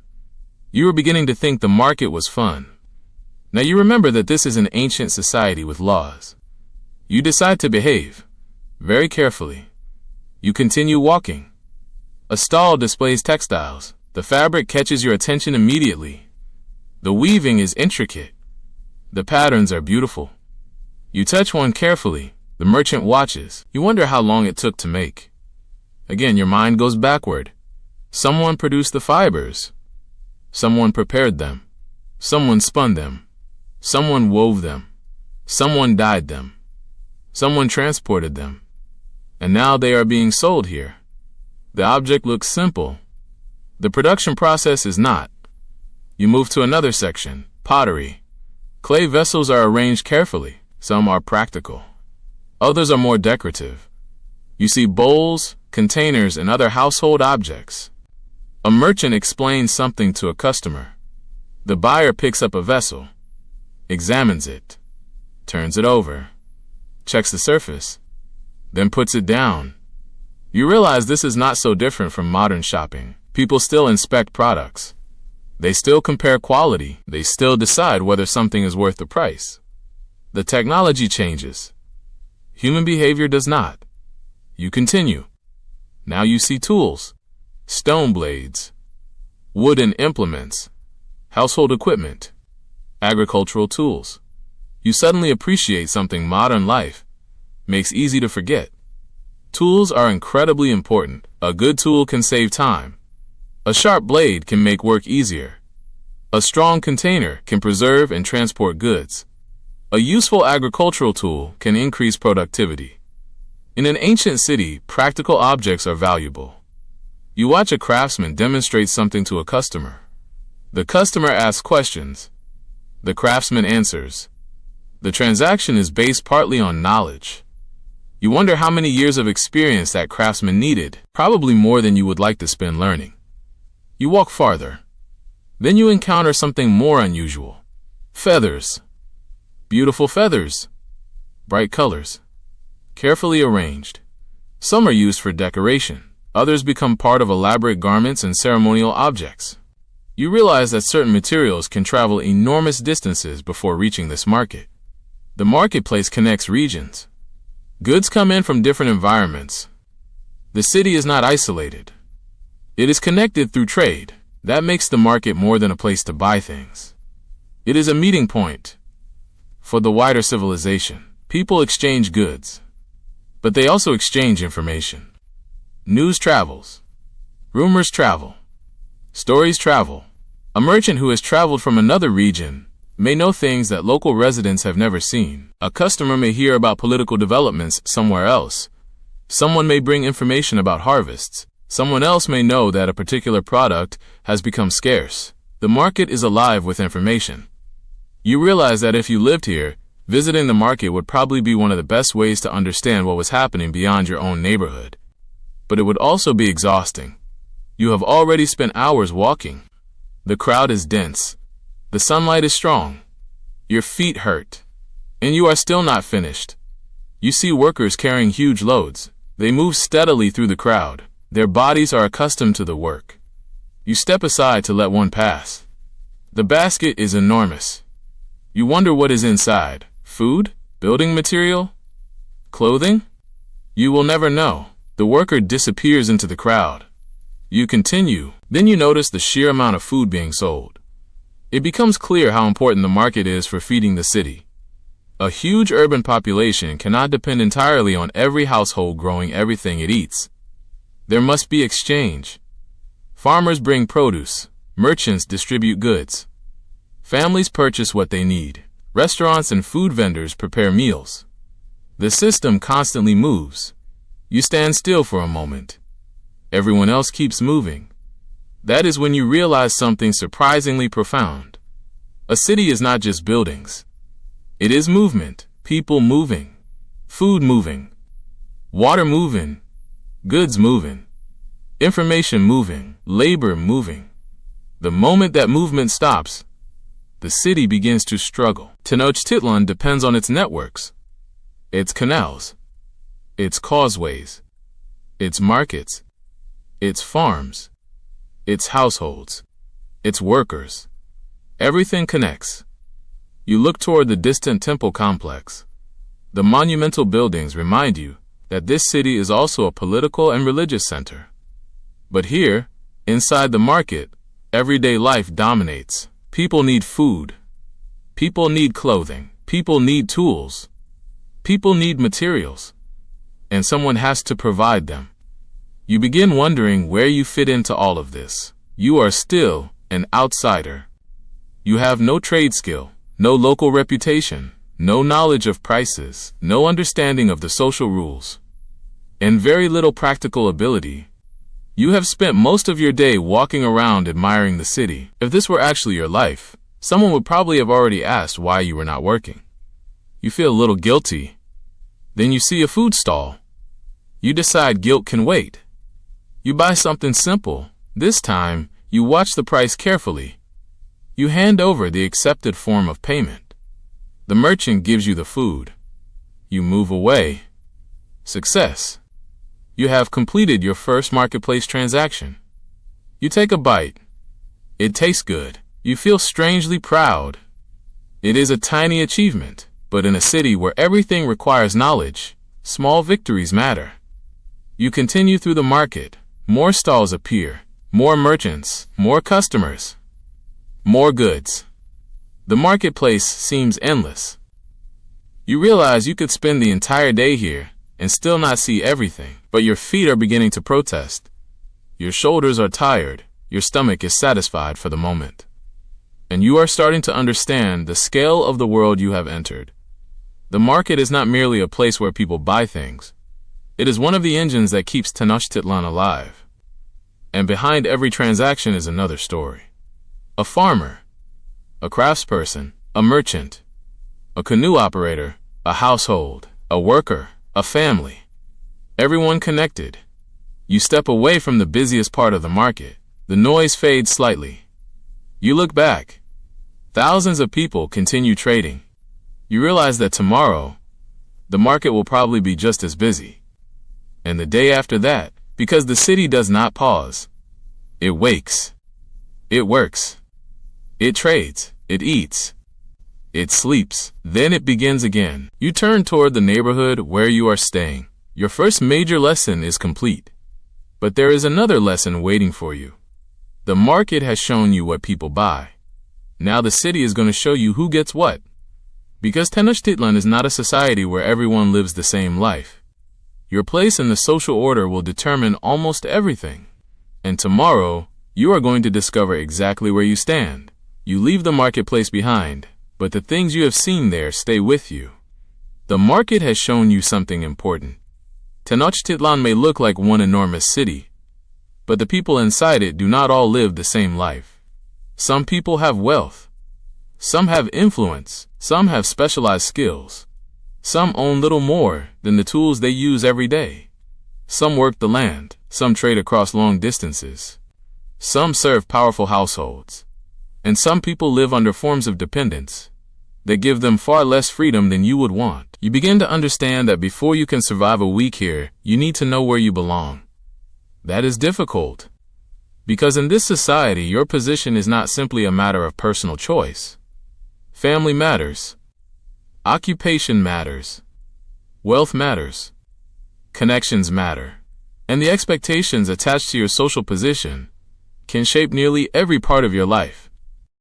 You were beginning to think the market was fun. Now you remember that this is an ancient society with laws. You decide to behave. Very carefully. You continue walking. A stall displays textiles. The fabric catches your attention immediately. The weaving is intricate. The patterns are beautiful. You touch one carefully. The merchant watches. You wonder how long it took to make. Again, your mind goes backward. Someone produced the fibers. Someone prepared them. Someone spun them. Someone wove them. Someone dyed them. Someone transported them. And now they are being sold here. The object looks simple. The production process is not. You move to another section, pottery. Clay vessels are arranged carefully. Some are practical. Others are more decorative. You see bowls, containers, and other household objects. A merchant explains something to a customer. The buyer picks up a vessel, examines it, turns it over, checks the surface, then puts it down. You realize this is not so different from modern shopping. People still inspect products. They still compare quality. They still decide whether something is worth the price. The technology changes. Human behavior does not. You continue. Now you see tools, stone blades, wooden implements, household equipment, agricultural tools. You suddenly appreciate something modern life makes easy to forget. Tools are incredibly important. A good tool can save time. A sharp blade can make work easier. A strong container can preserve and transport goods. A useful agricultural tool can increase productivity. In an ancient city, practical objects are valuable. You watch a craftsman demonstrate something to a customer. The customer asks questions. The craftsman answers. The transaction is based partly on knowledge. You wonder how many years of experience that craftsman needed, probably more than you would like to spend learning. You walk farther. Then you encounter something more unusual. Feathers. Beautiful feathers. Bright colors. Carefully arranged. Some are used for decoration. Others become part of elaborate garments and ceremonial objects. You realize that certain materials can travel enormous distances before reaching this market. The marketplace connects regions. Goods come in from different environments. The city is not isolated. It is connected through trade. That makes the market more than a place to buy things. It is a meeting point for the wider civilization. People exchange goods, but they also exchange information. News travels. Rumors travel. Stories travel. A merchant who has traveled from another region may know things that local residents have never seen. A customer may hear about political developments somewhere else. Someone may bring information about harvests. Someone else may know that a particular product has become scarce. The market is alive with information. You realize that if you lived here, visiting the market would probably be one of the best ways to understand what was happening beyond your own neighborhood. But it would also be exhausting. You have already spent hours walking. The crowd is dense. The sunlight is strong. Your feet hurt. And you are still not finished. You see workers carrying huge loads. They move steadily through the crowd. Their bodies are accustomed to the work. You step aside to let one pass. The basket is enormous. You wonder what is inside. Food? Building material? Clothing? You will never know. The worker disappears into the crowd. You continue. Then you notice the sheer amount of food being sold. It becomes clear how important the market is for feeding the city. A huge urban population cannot depend entirely on every household growing everything it eats. There must be exchange. Farmers bring produce. Merchants distribute goods. Families purchase what they need. Restaurants and food vendors prepare meals. The system constantly moves. You stand still for a moment. Everyone else keeps moving. That is when you realize something surprisingly profound. A city is not just buildings. It is movement. People moving. Food moving. Water moving. Goods moving. Information moving. Labor moving. The moment that movement stops, the city begins to struggle. Tenochtitlan depends on its networks, its canals, its causeways, its markets, its farms, its households, its workers. Everything connects. You look toward the distant temple complex. The monumental buildings remind you that this city is also a political and religious center. But here, inside the market, everyday life dominates. People need food. People need clothing. People need tools. People need materials. And someone has to provide them. You begin wondering where you fit into all of this. You are still an outsider. You have no trade skill, no local reputation, no knowledge of prices, no understanding of the social rules, and very little practical ability. You have spent most of your day walking around admiring the city. If this were actually your life, someone would probably have already asked why you were not working. You feel a little guilty. Then you see a food stall. You decide guilt can wait. You buy something simple, This time, you watch the price carefully. You hand over the accepted form of payment. The merchant gives you the food. You move away. Success. You have completed your first marketplace transaction. You take a bite. It tastes good. You feel strangely proud. It is a tiny achievement, but in a city where everything requires knowledge, small victories matter. You continue through the market. More stalls appear. More merchants. More customers. More goods. The marketplace seems endless. You realize you could spend the entire day here and still not see everything, but your feet are beginning to protest. Your shoulders are tired. Your stomach is satisfied for the moment. And you are starting to understand the scale of the world you have entered. The market is not merely a place where people buy things. It is one of the engines that keeps Tenochtitlan alive. And behind every transaction is another story. A farmer, a craftsperson, a merchant, a canoe operator, a household, a worker, a family. Everyone connected. You step away from the busiest part of the market. The noise fades slightly. You look back. Thousands of people continue trading. You realize that tomorrow, the market will probably be just as busy. And the day after that, because the city does not pause. It wakes. It works. It trades. It eats. It sleeps. Then it begins again. You turn toward the neighborhood where you are staying. Your first major lesson is complete. But there is another lesson waiting for you. The market has shown you what people buy. Now the city is going to show you who gets what. Because Tenochtitlan is not a society where everyone lives the same life. Your place in the social order will determine almost everything. And tomorrow, you are going to discover exactly where you stand. You leave the marketplace behind, but the things you have seen there stay with you. The market has shown you something important. Tenochtitlan may look like one enormous city, but the people inside it do not all live the same life. Some people have wealth. Some have influence. Some have specialized skills. Some own little more than the tools they use every day. Some work the land. Some trade across long distances. Some serve powerful households. And some people live under forms of dependence that give them far less freedom than you would want. You begin to understand that before you can survive a week here, you need to know where you belong. That is difficult, because in this society, your position is not simply a matter of personal choice. Family matters. Occupation matters. Wealth matters. Connections matter. And the expectations attached to your social position can shape nearly every part of your life.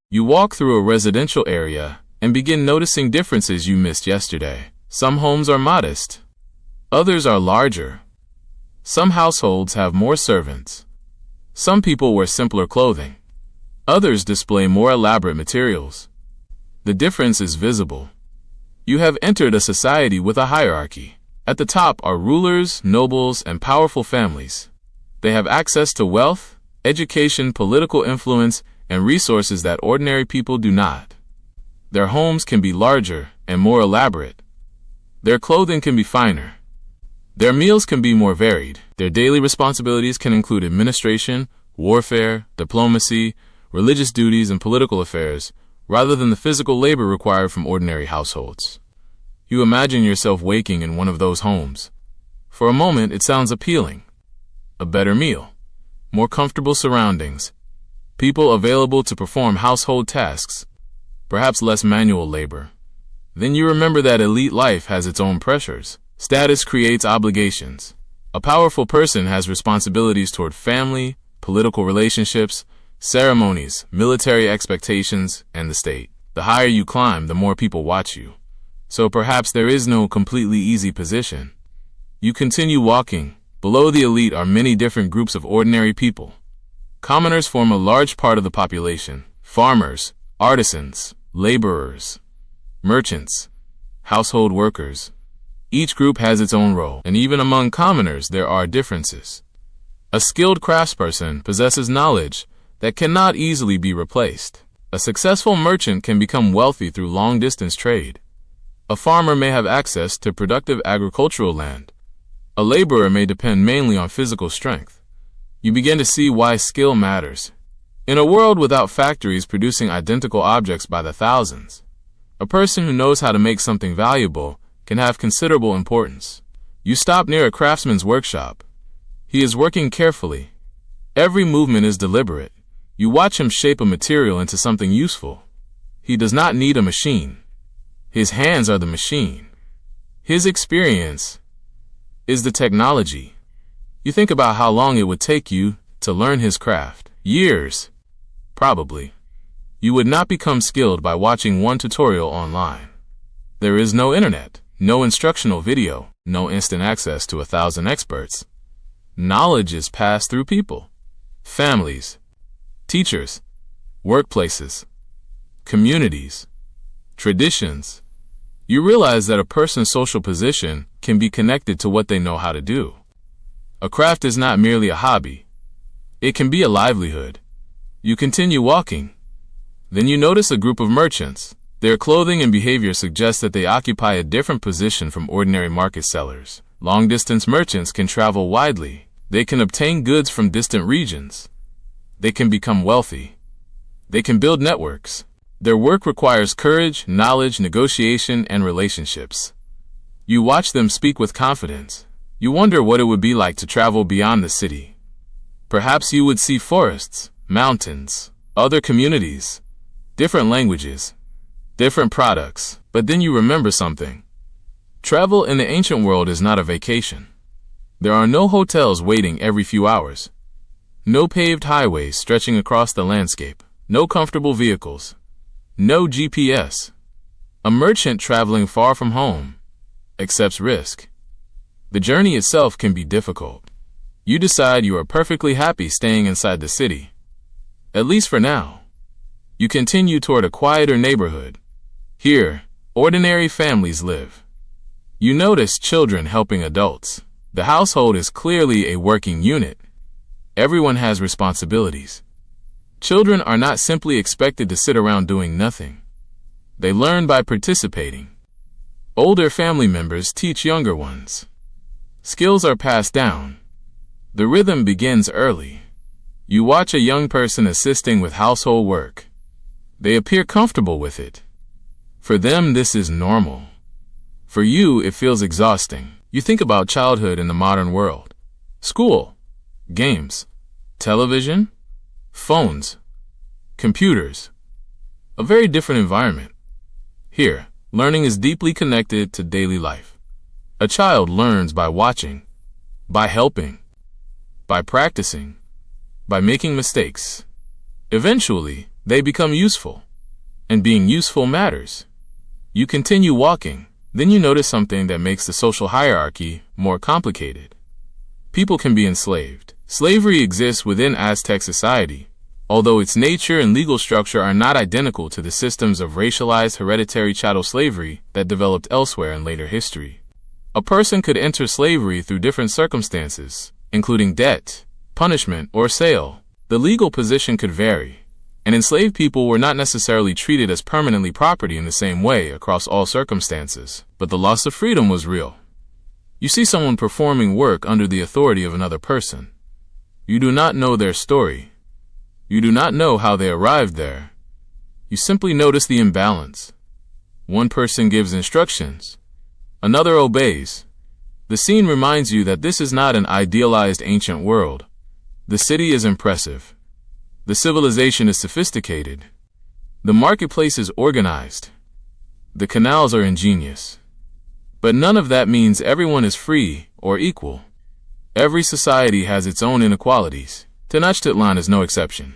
You walk through a residential area and begin noticing differences you missed yesterday. Some homes are modest. Others are larger. Some households have more servants. Some people wear simpler clothing. Others display more elaborate materials. The difference is visible. You have entered a society with a hierarchy. At the top are rulers, nobles, and powerful families. They have access to wealth, education, political influence, and resources that ordinary people do not. Their homes can be larger and more elaborate. Their clothing can be finer. Their meals can be more varied. Their daily responsibilities can include administration, warfare, diplomacy, religious duties, and political affairs, rather than the physical labor required from ordinary households. You imagine yourself waking in one of those homes. For a moment, it sounds appealing. A better meal, more comfortable surroundings, people available to perform household tasks, perhaps less manual labor. Then you remember that elite life has its own pressures. Status creates obligations. A powerful person has responsibilities toward family, political relationships, ceremonies, military expectations, and the state. The higher you climb, the more people watch you. So perhaps there is no completely easy position. You continue walking. Below the elite are many different groups of ordinary people. Commoners form a large part of the population. Farmers, artisans, laborers, merchants, household workers. Each group has its own role, and even among commoners there are differences. A skilled craftsperson possesses knowledge that cannot easily be replaced. A successful merchant can become wealthy through long-distance trade. A farmer may have access to productive agricultural land. A laborer may depend mainly on physical strength. You begin to see why skill matters. In a world without factories producing identical objects by the thousands, a person who knows how to make something valuable can have considerable importance. You stop near a craftsman's workshop. He is working carefully. Every movement is deliberate. You watch him shape a material into something useful. He does not need a machine. His hands are the machine. His experience is the technology. You think about how long it would take you to learn his craft. Years, probably. You would not become skilled by watching one tutorial online. There is no internet, no instructional video, no instant access to 1,000 experts. Knowledge is passed through people, families, teachers, workplaces, communities, traditions. You realize that a person's social position can be connected to what they know how to do. A craft is not merely a hobby. It can be a livelihood. You continue walking. Then you notice a group of merchants. Their clothing and behavior suggest that they occupy a different position from ordinary market sellers. Long-distance merchants can travel widely. They can obtain goods from distant regions. They can become wealthy. They can build networks. Their work requires courage, knowledge, negotiation, and relationships. You watch them speak with confidence. You wonder what it would be like to travel beyond the city. Perhaps you would see forests, mountains, other communities, different languages, different products. But then you remember something. Travel in the ancient world is not a vacation. There are no hotels waiting every few hours. No paved highways stretching across the landscape. No comfortable vehicles. No GPS. A merchant traveling far from home accepts risk. The journey itself can be difficult. You decide you are perfectly happy staying inside the city. At least for now. You continue toward a quieter neighborhood. Here, ordinary families live. You notice children helping adults. The household is clearly a working unit. Everyone has responsibilities. Children are not simply expected to sit around doing nothing. They learn by participating. Older family members teach younger ones. Skills are passed down. The rhythm begins early. You watch a young person assisting with household work. They appear comfortable with it. For them, this is normal. For you, it feels exhausting. You think about childhood in the modern world. School, games, television, phones, computers. A very different environment. Here, learning is deeply connected to daily life. A child learns by watching, by helping, by practicing, by making mistakes. Eventually, they become useful. And being useful matters. You continue walking. Then you notice something that makes the social hierarchy more complicated. People can be enslaved. Slavery exists within Aztec society, although its nature and legal structure are not identical to the systems of racialized hereditary chattel slavery that developed elsewhere in later history. A person could enter slavery through different circumstances, including debt, punishment, or sale. The legal position could vary, and enslaved people were not necessarily treated as permanently property in the same way across all circumstances, but the loss of freedom was real. You see someone performing work under the authority of another person. You do not know their story. You do not know how they arrived there. You simply notice the imbalance. One person gives instructions. Another obeys. The scene reminds you that this is not an idealized ancient world. The city is impressive. The civilization is sophisticated. The marketplace is organized. The canals are ingenious. But none of that means everyone is free or equal. Every society has its own inequalities. Tenochtitlan is no exception.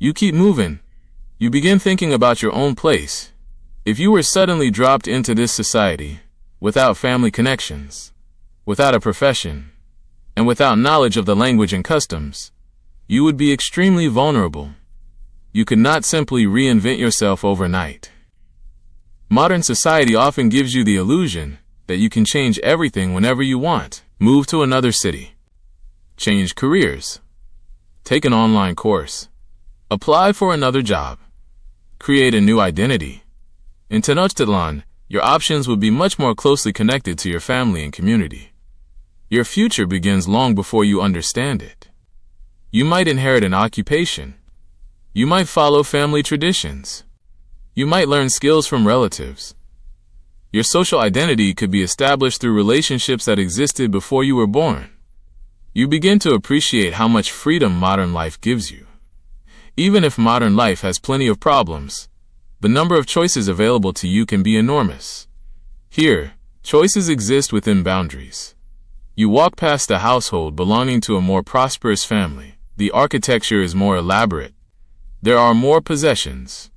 You keep moving. You begin thinking about your own place. If you were suddenly dropped into this society, without family connections, without a profession, and without knowledge of the language and customs, you would be extremely vulnerable. You could not simply reinvent yourself overnight. Modern society often gives you the illusion that you can change everything whenever you want. Move to another city. Change careers. Take an online course. Apply for another job. Create a new identity. In Tenochtitlan, your options would be much more closely connected to your family and community. Your future begins long before you understand it. You might inherit an occupation. You might follow family traditions. You might learn skills from relatives. Your social identity could be established through relationships that existed before you were born. You begin to appreciate how much freedom modern life gives you. Even if modern life has plenty of problems, the number of choices available to you can be enormous. Here, choices exist within boundaries. You walk past a household belonging to a more prosperous family. The architecture is more elaborate. There are more possessions.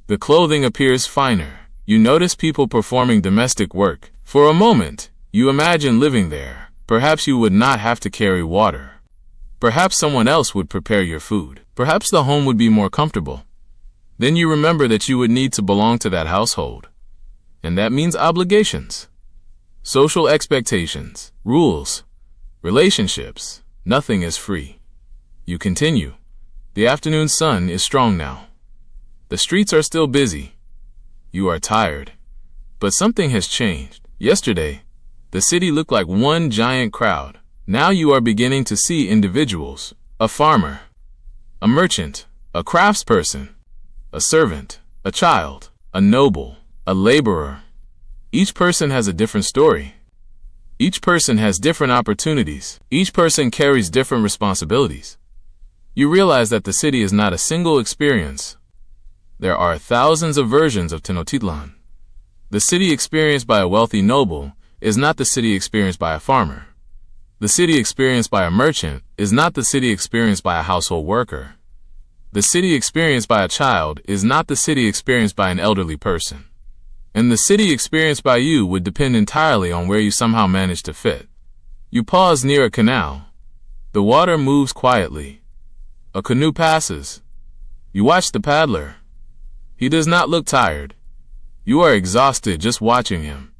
The clothing appears finer. You notice people performing domestic work. For a moment, you imagine living there. Perhaps you would not have to carry water. Perhaps someone else would prepare your food. Perhaps the home would be more comfortable. Then you remember that you would need to belong to that household. And that means obligations. Social expectations, rules, relationships. Nothing is free. You continue. The afternoon sun is strong now. The streets are still busy. You are tired. But something has changed. Yesterday, the city looked like one giant crowd. Now you are beginning to see individuals. A farmer, a merchant, a craftsperson, a servant, a child, a noble, a laborer. Each person has a different story. Each person has different opportunities. Each person carries different responsibilities. You realize that the city is not a single experience. There are thousands of versions of Tenochtitlan. The city experienced by a wealthy noble is not the city experienced by a farmer. The city experienced by a merchant is not the city experienced by a household worker. The city experienced by a child is not the city experienced by an elderly person. And the city experienced by you would depend entirely on where you somehow manage to fit. You pause near a canal. The water moves quietly. A canoe passes. You watch the paddler. He does not look tired. You are exhausted just watching him.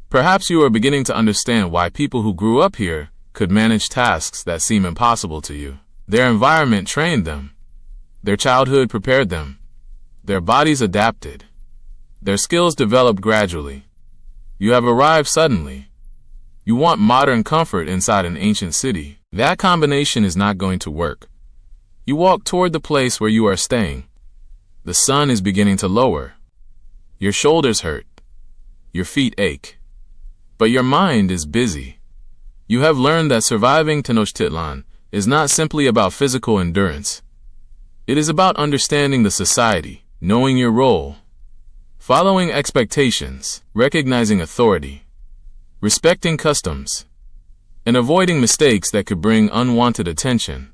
Perhaps you are beginning to understand why people who grew up here could manage tasks that seem impossible to you. Their environment trained them. Their childhood prepared them. Their bodies adapted. Their skills developed gradually. You have arrived suddenly. You want modern comfort inside an ancient city. That combination is not going to work. You walk toward the place where you are staying. The sun is beginning to lower. Your shoulders hurt. Your feet ache. But your mind is busy. You have learned that surviving Tenochtitlan is not simply about physical endurance. It is about understanding the society, knowing your role, following expectations, recognizing authority, respecting customs, and avoiding mistakes that could bring unwanted attention.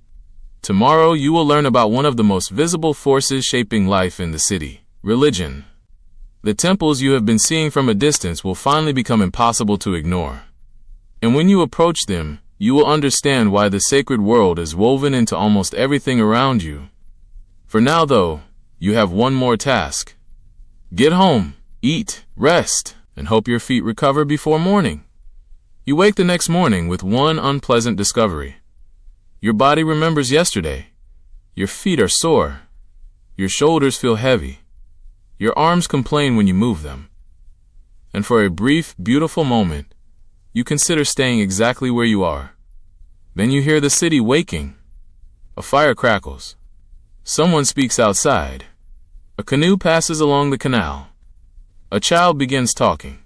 Tomorrow you will learn about one of the most visible forces shaping life in the city: religion. The temples you have been seeing from a distance will finally become impossible to ignore. And when you approach them, you will understand why the sacred world is woven into almost everything around you. For now, though, you have one more task. Get home, eat, rest, and hope your feet recover before morning. You wake the next morning with one unpleasant discovery. Your body remembers yesterday. Your feet are sore. Your shoulders feel heavy. Your arms complain when you move them. And for a brief, beautiful moment, you consider staying exactly where you are. Then you hear the city waking. A fire crackles. Someone speaks outside. A canoe passes along the canal. A child begins talking.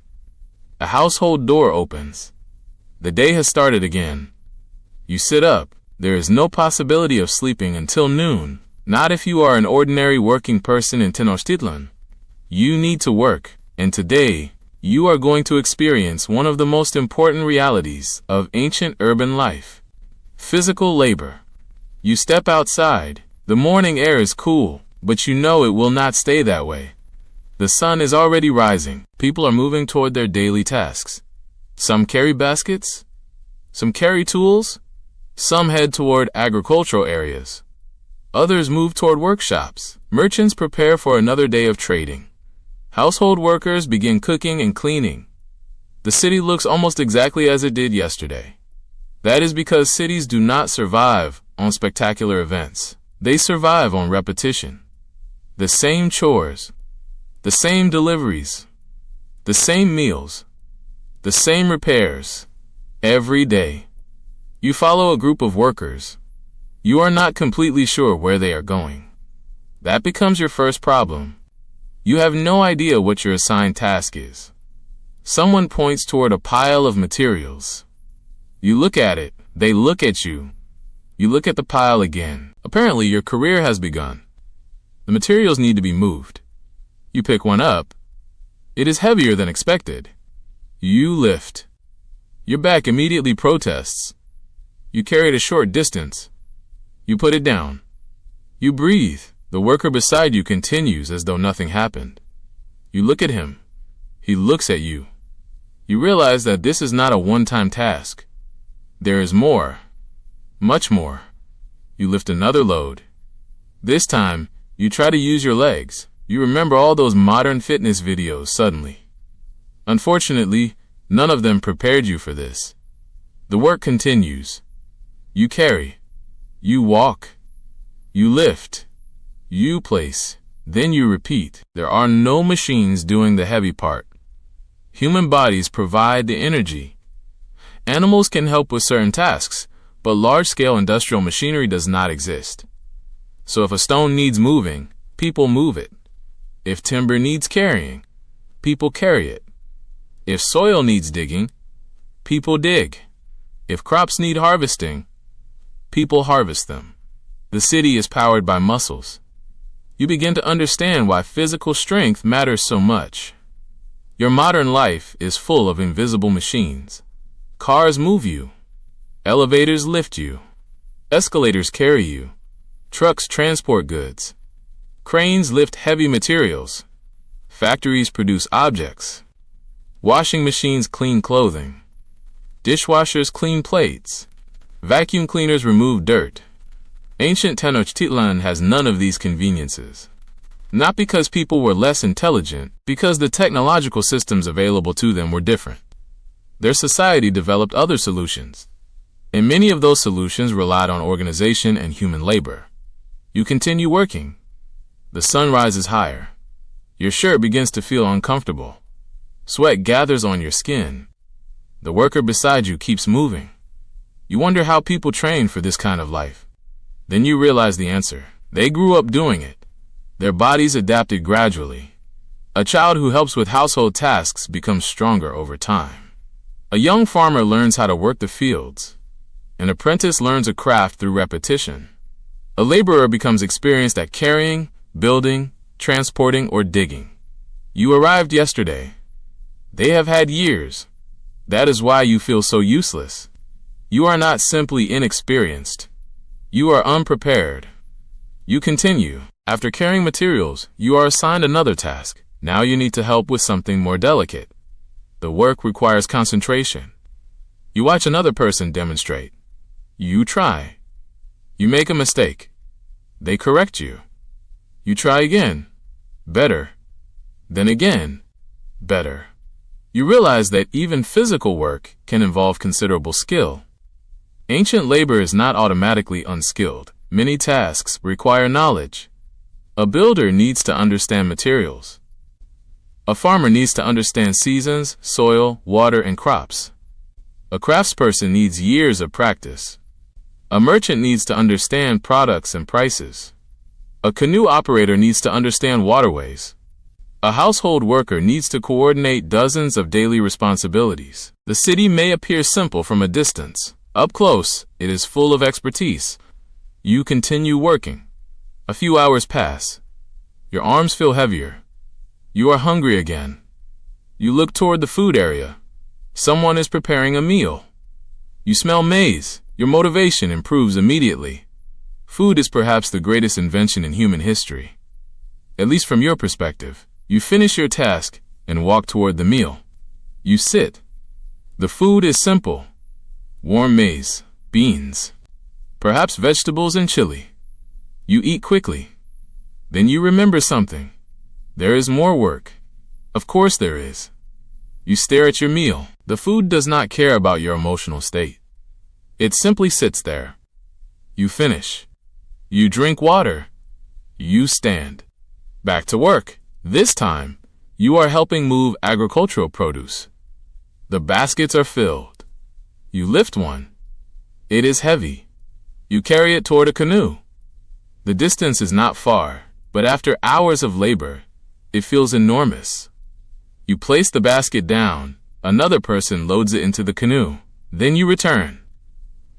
A household door opens. The day has started again. You sit up. There is no possibility of sleeping until noon. Not if you are an ordinary working person in Tenochtitlan. You need to work, and today, you are going to experience one of the most important realities of ancient urban life: physical labor. You step outside. The morning air is cool, but you know it will not stay that way. The sun is already rising. People are moving toward their daily tasks. Some carry baskets. Some carry tools. Some head toward agricultural areas. Others move toward workshops. Merchants prepare for another day of trading. Household workers begin cooking and cleaning. The city looks almost exactly as it did yesterday. That is because cities do not survive on spectacular events. They survive on repetition. The same chores, the same deliveries, the same meals, the same repairs, every day. You follow a group of workers. You are not completely sure where they are going. That becomes your first problem. You have no idea what your assigned task is. Someone points toward a pile of materials. You look at it, they look at you. You look at the pile again. Apparently, your career has begun. The materials need to be moved. You pick one up. It is heavier than expected. You lift. Your back immediately protests. You carry it a short distance. You put it down. You breathe. The worker beside you continues as though nothing happened. You look at him. He looks at you. You realize that this is not a one-time task. There is more. Much more. You lift another load. This time, you try to use your legs. You remember all those modern fitness videos suddenly. Unfortunately, none of them prepared you for this. The work continues. You carry. You walk. You lift. You place. Then you repeat. There are no machines doing the heavy part. Human bodies provide the energy. Animals can help with certain tasks, but large-scale industrial machinery does not exist. So if a stone needs moving, people move it. If timber needs carrying, people carry it. If soil needs digging, people dig. If crops need harvesting, people harvest them. The city is powered by muscles. You begin to understand why physical strength matters so much. Your modern life is full of invisible machines. Cars move you. Elevators lift you. Escalators carry you. Trucks transport goods. Cranes lift heavy materials. Factories produce objects. Washing machines clean clothing. Dishwashers clean plates. Vacuum cleaners remove dirt. Ancient Tenochtitlan has none of these conveniences. Not because people were less intelligent, because the technological systems available to them were different. Their society developed other solutions, and many of those solutions relied on organization and human labor. You continue working. The sun rises higher. Your shirt begins to feel uncomfortable. Sweat gathers on your skin. The worker beside you keeps moving. You wonder how people train for this kind of life. Then you realize the answer. They grew up doing it. Their bodies adapted gradually. A child who helps with household tasks becomes stronger over time. A young farmer learns how to work the fields. An apprentice learns a craft through repetition. A laborer becomes experienced at carrying, building, transporting, or digging. You arrived yesterday. They have had years. That is why you feel so useless. You are not simply inexperienced. You are unprepared. You continue. After carrying materials, you are assigned another task. Now you need to help with something more delicate. The work requires concentration. You watch another person demonstrate. You try. You make a mistake. They correct you. You try again. Better. Then again. Better. You realize that even physical work can involve considerable skill. Ancient labor is not automatically unskilled. Many tasks require knowledge. A builder needs to understand materials. A farmer needs to understand seasons, soil, water, and crops. A craftsperson needs years of practice. A merchant needs to understand products and prices. A canoe operator needs to understand waterways. A household worker needs to coordinate dozens of daily responsibilities. The city may appear simple from a distance. Up close, it is full of expertise. You continue working. A few hours pass. Your arms feel heavier. You are hungry again. You look toward the food area. Someone is preparing a meal. You smell maize. Your motivation improves immediately. Food is perhaps the greatest invention in human history. At least from your perspective. You finish your task and walk toward the meal. You sit. The food is simple. Warm maize, beans, perhaps vegetables and chili. You eat quickly. Then you remember something. There is more work. Of course there is. You stare at your meal. The food does not care about your emotional state. It simply sits there. You finish. You drink water. You stand. Back to work. This time, you are helping move agricultural produce. The baskets are filled. You lift one. It is heavy. You carry it toward a canoe. The distance is not far, but after hours of labor, it feels enormous. You place the basket down, another person loads it into the canoe. Then you return.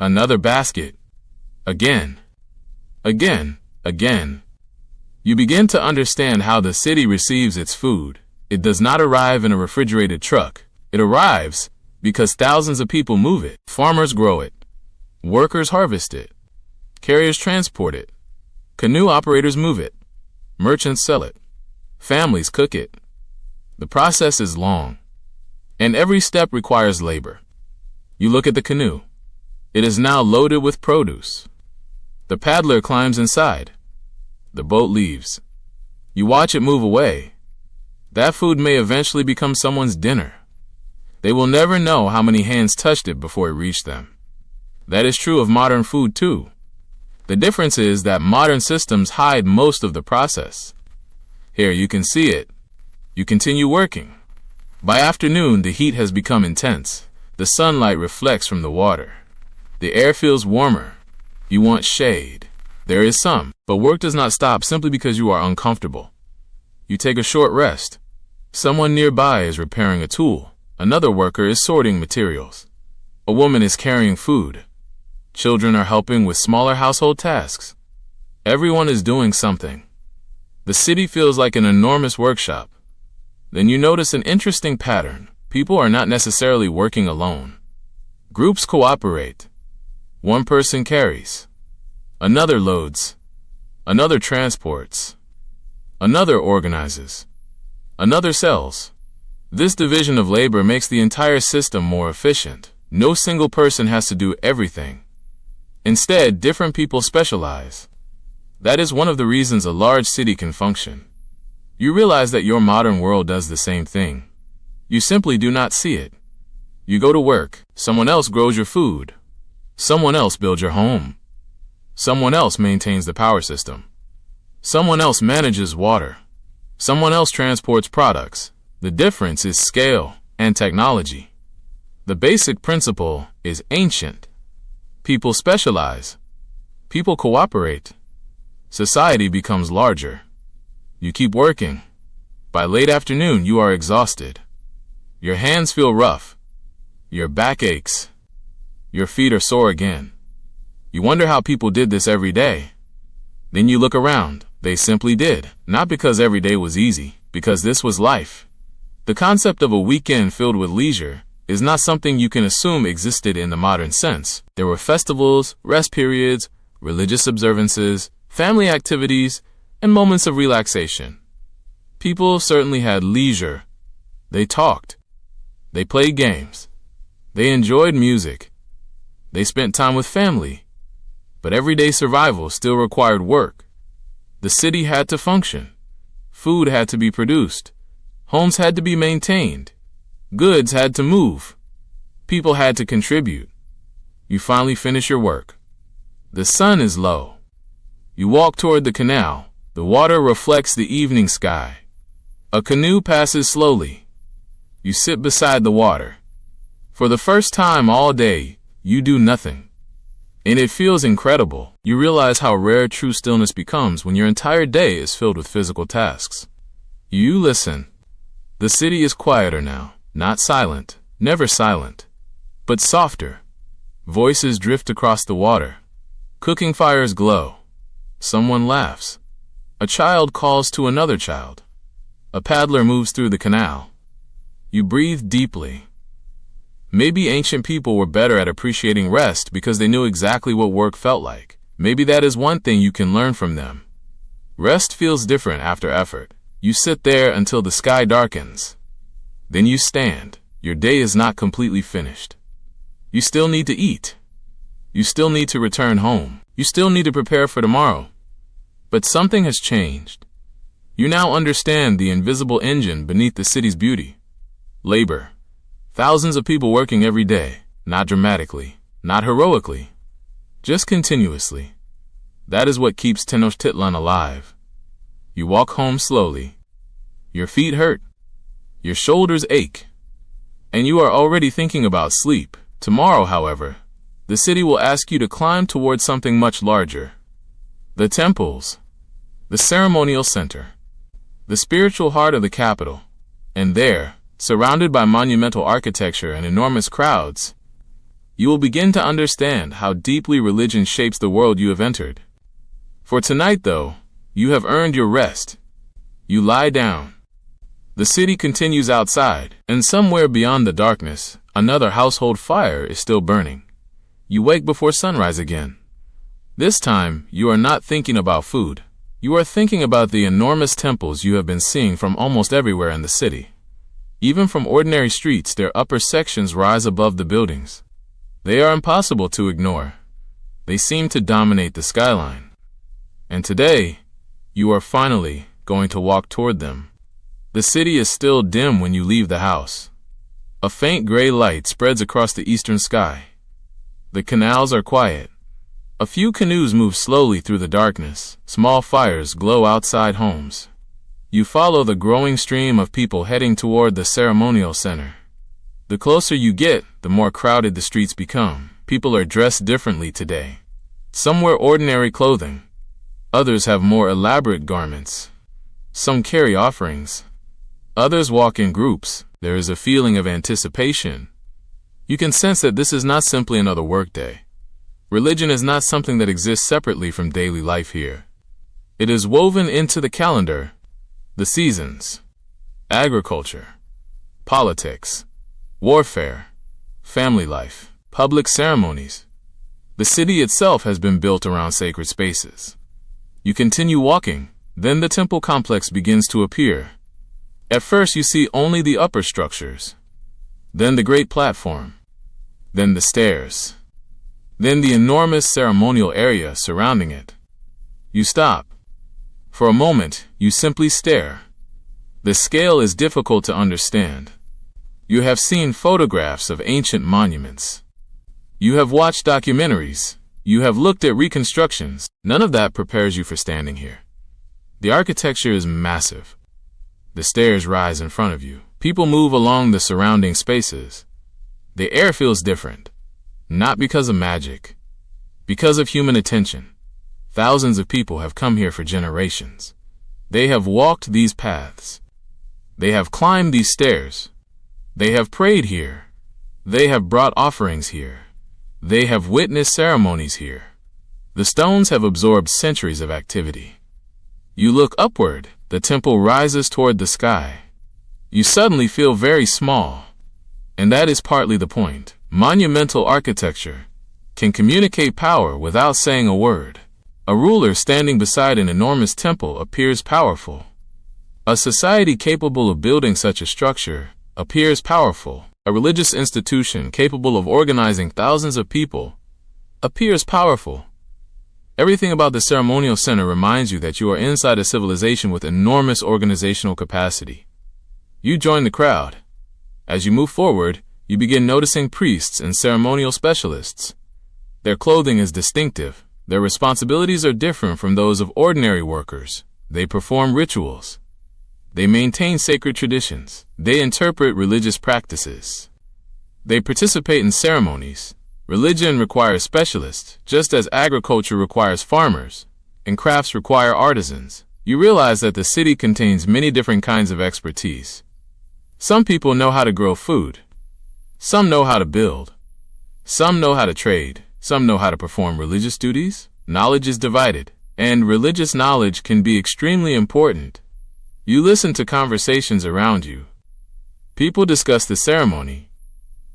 Another basket. Again. Again. Again. You begin to understand how the city receives its food. It does not arrive in a refrigerated truck. It arrives because thousands of people move it. Farmers grow it. Workers harvest it. Carriers transport it. Canoe operators move it. Merchants sell it. Families cook it. The process is long, and every step requires labor. You look at the canoe. It is now loaded with produce. The paddler climbs inside. The boat leaves. You watch it move away. That food may eventually become someone's dinner. They will never know how many hands touched it before it reached them. That is true of modern food too. The difference is that modern systems hide most of the process. Here you can see it. You continue working. By afternoon, the heat has become intense. The sunlight reflects from the water. The air feels warmer. You want shade. There is some, but work does not stop simply because you are uncomfortable. You take a short rest. Someone nearby is repairing a tool. Another worker is sorting materials. A woman is carrying food. Children are helping with smaller household tasks. Everyone is doing something. The city feels like an enormous workshop. Then you notice an interesting pattern. People are not necessarily working alone. Groups cooperate. One person carries. Another loads. Another transports. Another organizes. Another sells. This division of labor makes the entire system more efficient. No single person has to do everything. Instead, different people specialize. That is one of the reasons a large city can function. You realize that your modern world does the same thing. You simply do not see it. You go to work. Someone else grows your food. Someone else builds your home. Someone else maintains the power system. Someone else manages water. Someone else transports products. The difference is scale and technology. The basic principle is ancient. People specialize. People cooperate. Society becomes larger. You keep working. By late afternoon, you are exhausted. Your hands feel rough. Your back aches. Your feet are sore again. You wonder how people did this every day. Then you look around. They simply did. Not because every day was easy, because this was life. The concept of a weekend filled with leisure is not something you can assume existed in the modern sense. There were festivals, rest periods, religious observances, family activities, and moments of relaxation. People certainly had leisure. They talked. They played games. They enjoyed music. They spent time with family. But everyday survival still required work. The city had to function. Food had to be produced. Homes had to be maintained. Goods had to move. People had to contribute. You finally finish your work. The sun is low. You walk toward the canal. The water reflects the evening sky. A canoe passes slowly. You sit beside the water. For the first time all day, you do nothing. And it feels incredible. You realize how rare true stillness becomes when your entire day is filled with physical tasks. You listen. The city is quieter now. Not silent, never silent, but softer. Voices drift across the water. Cooking fires glow. Someone laughs. A child calls to another child. A paddler moves through the canal. You breathe deeply. Maybe ancient people were better at appreciating rest because they knew exactly what work felt like. Maybe that is one thing you can learn from them. Rest feels different after effort. You sit there until the sky darkens. Then you stand. Your day is not completely finished. You still need to eat. You still need to return home. You still need to prepare for tomorrow. But something has changed. You now understand the invisible engine beneath the city's beauty. Labor. Thousands of people working every day, not dramatically, not heroically, just continuously. That is what keeps Tenochtitlan alive. You walk home slowly. Your feet hurt. Your shoulders ache. And you are already thinking about sleep. Tomorrow, however, the city will ask you to climb towards something much larger. The temples, the ceremonial center, the spiritual heart of the capital, and there, surrounded by monumental architecture and enormous crowds, you will begin to understand how deeply religion shapes the world you have entered. For tonight, though, you have earned your rest. You lie down. The city continues outside, and somewhere beyond the darkness, another household fire is still burning. You wake before sunrise again. This time, you are not thinking about food. You are thinking about the enormous temples you have been seeing from almost everywhere in the city. Even from ordinary streets, their upper sections rise above the buildings. They are impossible to ignore. They seem to dominate the skyline. And today, you are finally going to walk toward them. The city is still dim when you leave the house. A faint gray light spreads across the eastern sky. The canals are quiet. A few canoes move slowly through the darkness. Small fires glow outside homes. You follow the growing stream of people heading toward the ceremonial center. The closer you get, the more crowded the streets become. People are dressed differently today. Some wear ordinary clothing. Others have more elaborate garments. Some carry offerings. Others walk in groups. There is a feeling of anticipation. You can sense that this is not simply another workday. Religion is not something that exists separately from daily life here. It is woven into the calendar, the seasons, agriculture, politics, warfare, family life, public ceremonies. The city itself has been built around sacred spaces. You continue walking, then the temple complex begins to appear. At first you see only the upper structures, then the great platform, then the stairs, then the enormous ceremonial area surrounding it. You stop. For a moment, you simply stare. The scale is difficult to understand. You have seen photographs of ancient monuments. You have watched documentaries. You have looked at reconstructions. None of that prepares you for standing here. The architecture is massive. The stairs rise in front of you. People move along the surrounding spaces. The air feels different. Not because of magic. Because of human attention. Thousands of people have come here for generations. They have walked these paths. They have climbed these stairs. They have prayed here. They have brought offerings here. They have witnessed ceremonies here. The stones have absorbed centuries of activity. You look upward. The temple rises toward the sky. You suddenly feel very small. And that is partly the point. Monumental architecture can communicate power without saying a word. A ruler standing beside an enormous temple appears powerful. A society capable of building such a structure appears powerful. A religious institution capable of organizing thousands of people appears powerful. Everything about the ceremonial center reminds you that you are inside a civilization with enormous organizational capacity. You join the crowd. As you move forward, you begin noticing priests and ceremonial specialists. Their clothing is distinctive. Their responsibilities are different from those of ordinary workers. They perform rituals. They maintain sacred traditions. They interpret religious practices. They participate in ceremonies. Religion requires specialists, just as agriculture requires farmers, and crafts require artisans. You realize that the city contains many different kinds of expertise. Some people know how to grow food. Some know how to build. Some know how to trade. Some know how to perform religious duties. Knowledge is divided, and religious knowledge can be extremely important. You listen to conversations around you. People discuss the ceremony.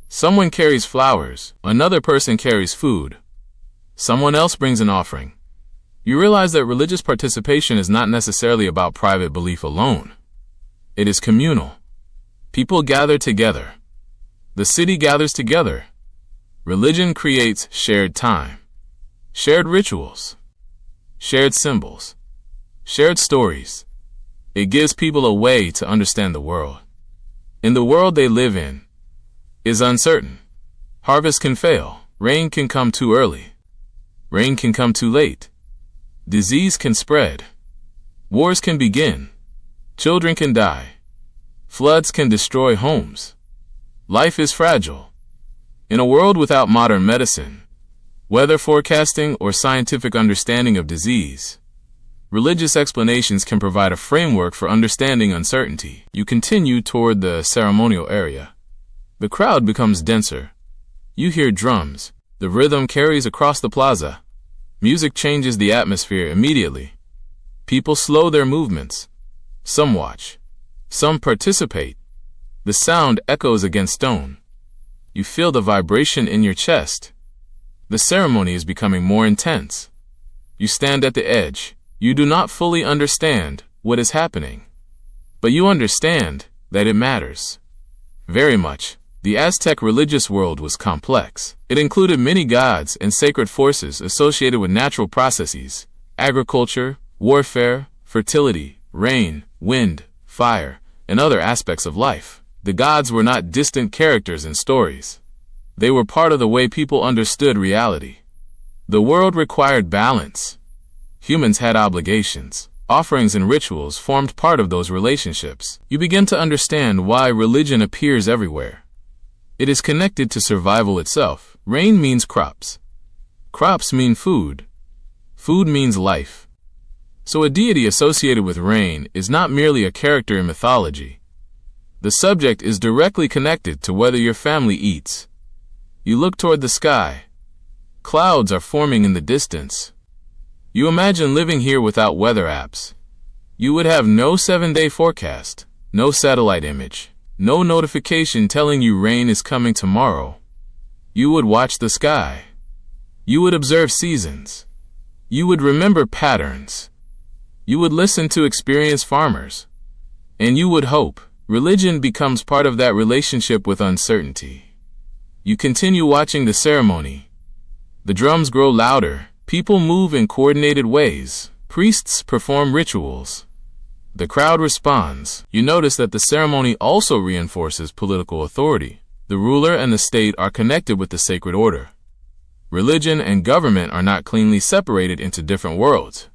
Someone carries flowers. Another person carries food. Someone else brings an offering. You realize that religious participation is not necessarily about private belief alone. It is communal. People gather together. The city gathers together. Religion creates shared time, shared rituals, shared symbols, shared stories. It gives people a way to understand the world. In the world they live in is uncertain. Harvest can fail. Rain can come too early. Rain can come too late. Disease can spread. Wars can begin. Children can die. Floods can destroy homes. Life is fragile. In a world without modern medicine, weather forecasting, or scientific understanding of disease. Religious explanations can provide a framework for understanding uncertainty. You continue toward the ceremonial area. The crowd becomes denser. You hear drums. The rhythm carries across the plaza. Music changes the atmosphere immediately. People slow their movements. Some watch. Some participate. The sound echoes against stone. You feel the vibration in your chest. The ceremony is becoming more intense. You stand at the edge. You do not fully understand what is happening, but you understand that it matters. Very much. The Aztec religious world was complex. It included many gods and sacred forces associated with natural processes, agriculture, warfare, fertility, rain, wind, fire, and other aspects of life. The gods were not distant characters in stories. They were part of the way people understood reality. The world required balance. Humans had obligations. Offerings and rituals formed part of those relationships. You begin to understand why religion appears everywhere. It is connected to survival itself. Rain means crops. Crops mean food. Food means life. So a deity associated with rain is not merely a character in mythology. The subject is directly connected to whether your family eats. You look toward the sky. Clouds are forming in the distance. You imagine living here without weather apps. You would have no 7-day forecast, no satellite image, no notification telling you rain is coming tomorrow. You would watch the sky. You would observe seasons. You would remember patterns. You would listen to experienced farmers. And you would hope. Religion becomes part of that relationship with uncertainty. You continue watching the ceremony. The drums grow louder. People move in coordinated ways. Priests perform rituals. The crowd responds. You notice that the ceremony also reinforces political authority. The ruler and the state are connected with the sacred order. Religion and government are not cleanly separated into different worlds.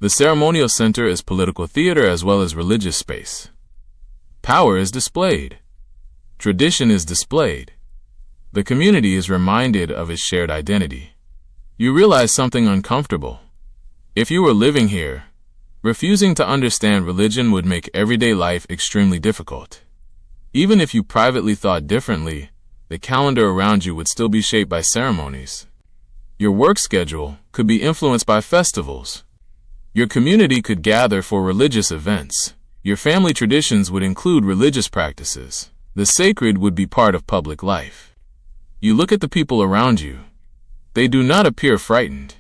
The ceremonial center is political theater as well as religious space. Power is displayed. Tradition is displayed. The community is reminded of its shared identity. You realize something uncomfortable. If you were living here, refusing to understand religion would make everyday life extremely difficult. Even if you privately thought differently, the calendar around you would still be shaped by ceremonies. Your work schedule could be influenced by festivals. Your community could gather for religious events. Your family traditions would include religious practices. The sacred would be part of public life. You look at the people around you. They do not appear frightened.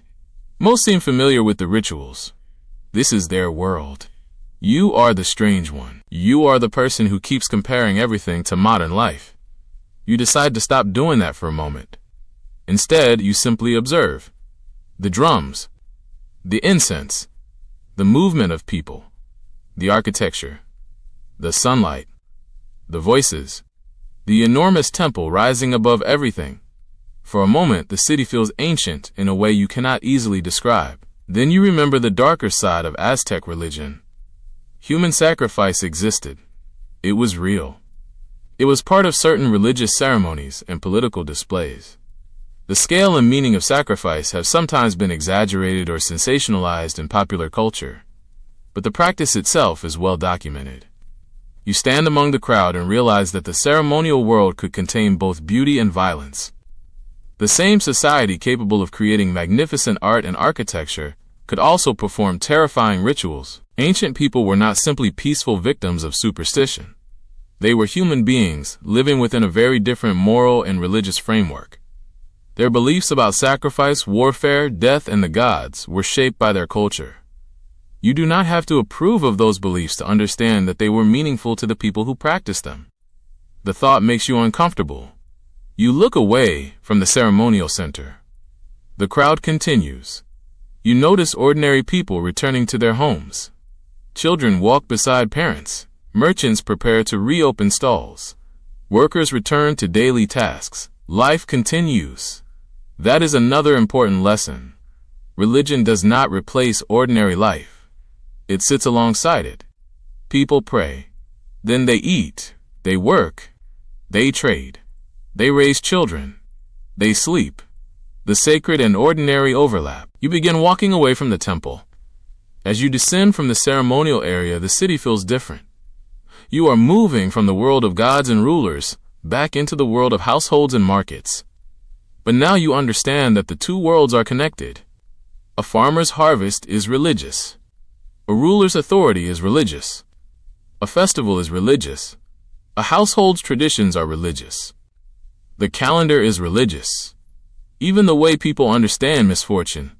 Most seem familiar with the rituals. This is their world. You are the strange one. You are the person who keeps comparing everything to modern life. You decide to stop doing that for a moment. Instead, you simply observe. The drums, the incense, the movement of people, the architecture, the sunlight, the voices, the enormous temple rising above everything. For a moment, the city feels ancient in a way you cannot easily describe. Then you remember the darker side of Aztec religion. Human sacrifice existed. It was real. It was part of certain religious ceremonies and political displays. The scale and meaning of sacrifice have sometimes been exaggerated or sensationalized in popular culture, but the practice itself is well documented. You stand among the crowd and realize that the ceremonial world could contain both beauty and violence. The same society capable of creating magnificent art and architecture could also perform terrifying rituals. Ancient people were not simply peaceful victims of superstition. They were human beings living within a very different moral and religious framework. Their beliefs about sacrifice, warfare, death, and the gods were shaped by their culture. You do not have to approve of those beliefs to understand that they were meaningful to the people who practiced them. The thought makes you uncomfortable. You look away from the ceremonial center. The crowd continues. You notice ordinary people returning to their homes. Children walk beside parents. Merchants prepare to reopen stalls. Workers return to daily tasks. Life continues. That is another important lesson. Religion does not replace ordinary life. It sits alongside it. People pray. Then they eat. They work. They trade. They raise children. They sleep. The sacred and ordinary overlap. You begin walking away from the temple. As you descend from the ceremonial area, the city feels different. You are moving from the world of gods and rulers back into the world of households and markets. But now you understand that the two worlds are connected. A farmer's harvest is religious. A ruler's authority is religious. A festival is religious. A household's traditions are religious. The calendar is religious. Even the way people understand misfortune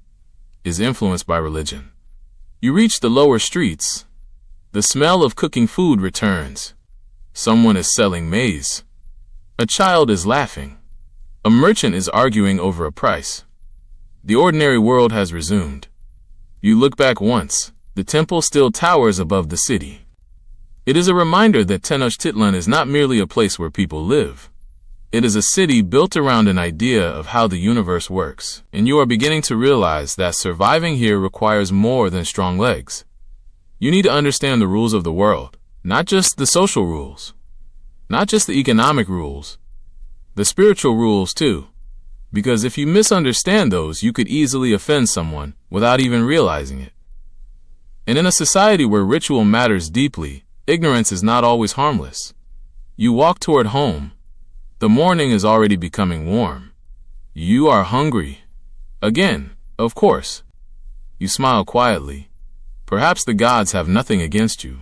is influenced by religion. You reach the lower streets. The smell of cooking food returns. Someone is selling maize. A child is laughing. A merchant is arguing over a price. The ordinary world has resumed. You look back once. The temple still towers above the city. It is a reminder that Tenochtitlan is not merely a place where people live. It is a city built around an idea of how the universe works, and you are beginning to realize that surviving here requires more than strong legs. You need to understand the rules of the world, not just the social rules, not just the economic rules, the spiritual rules too, because if you misunderstand those, you could easily offend someone without even realizing it. And in a society where ritual matters deeply, ignorance is not always harmless. You walk toward home. The morning is already becoming warm. You are hungry. Again, of course. You smile quietly. Perhaps the gods have nothing against you.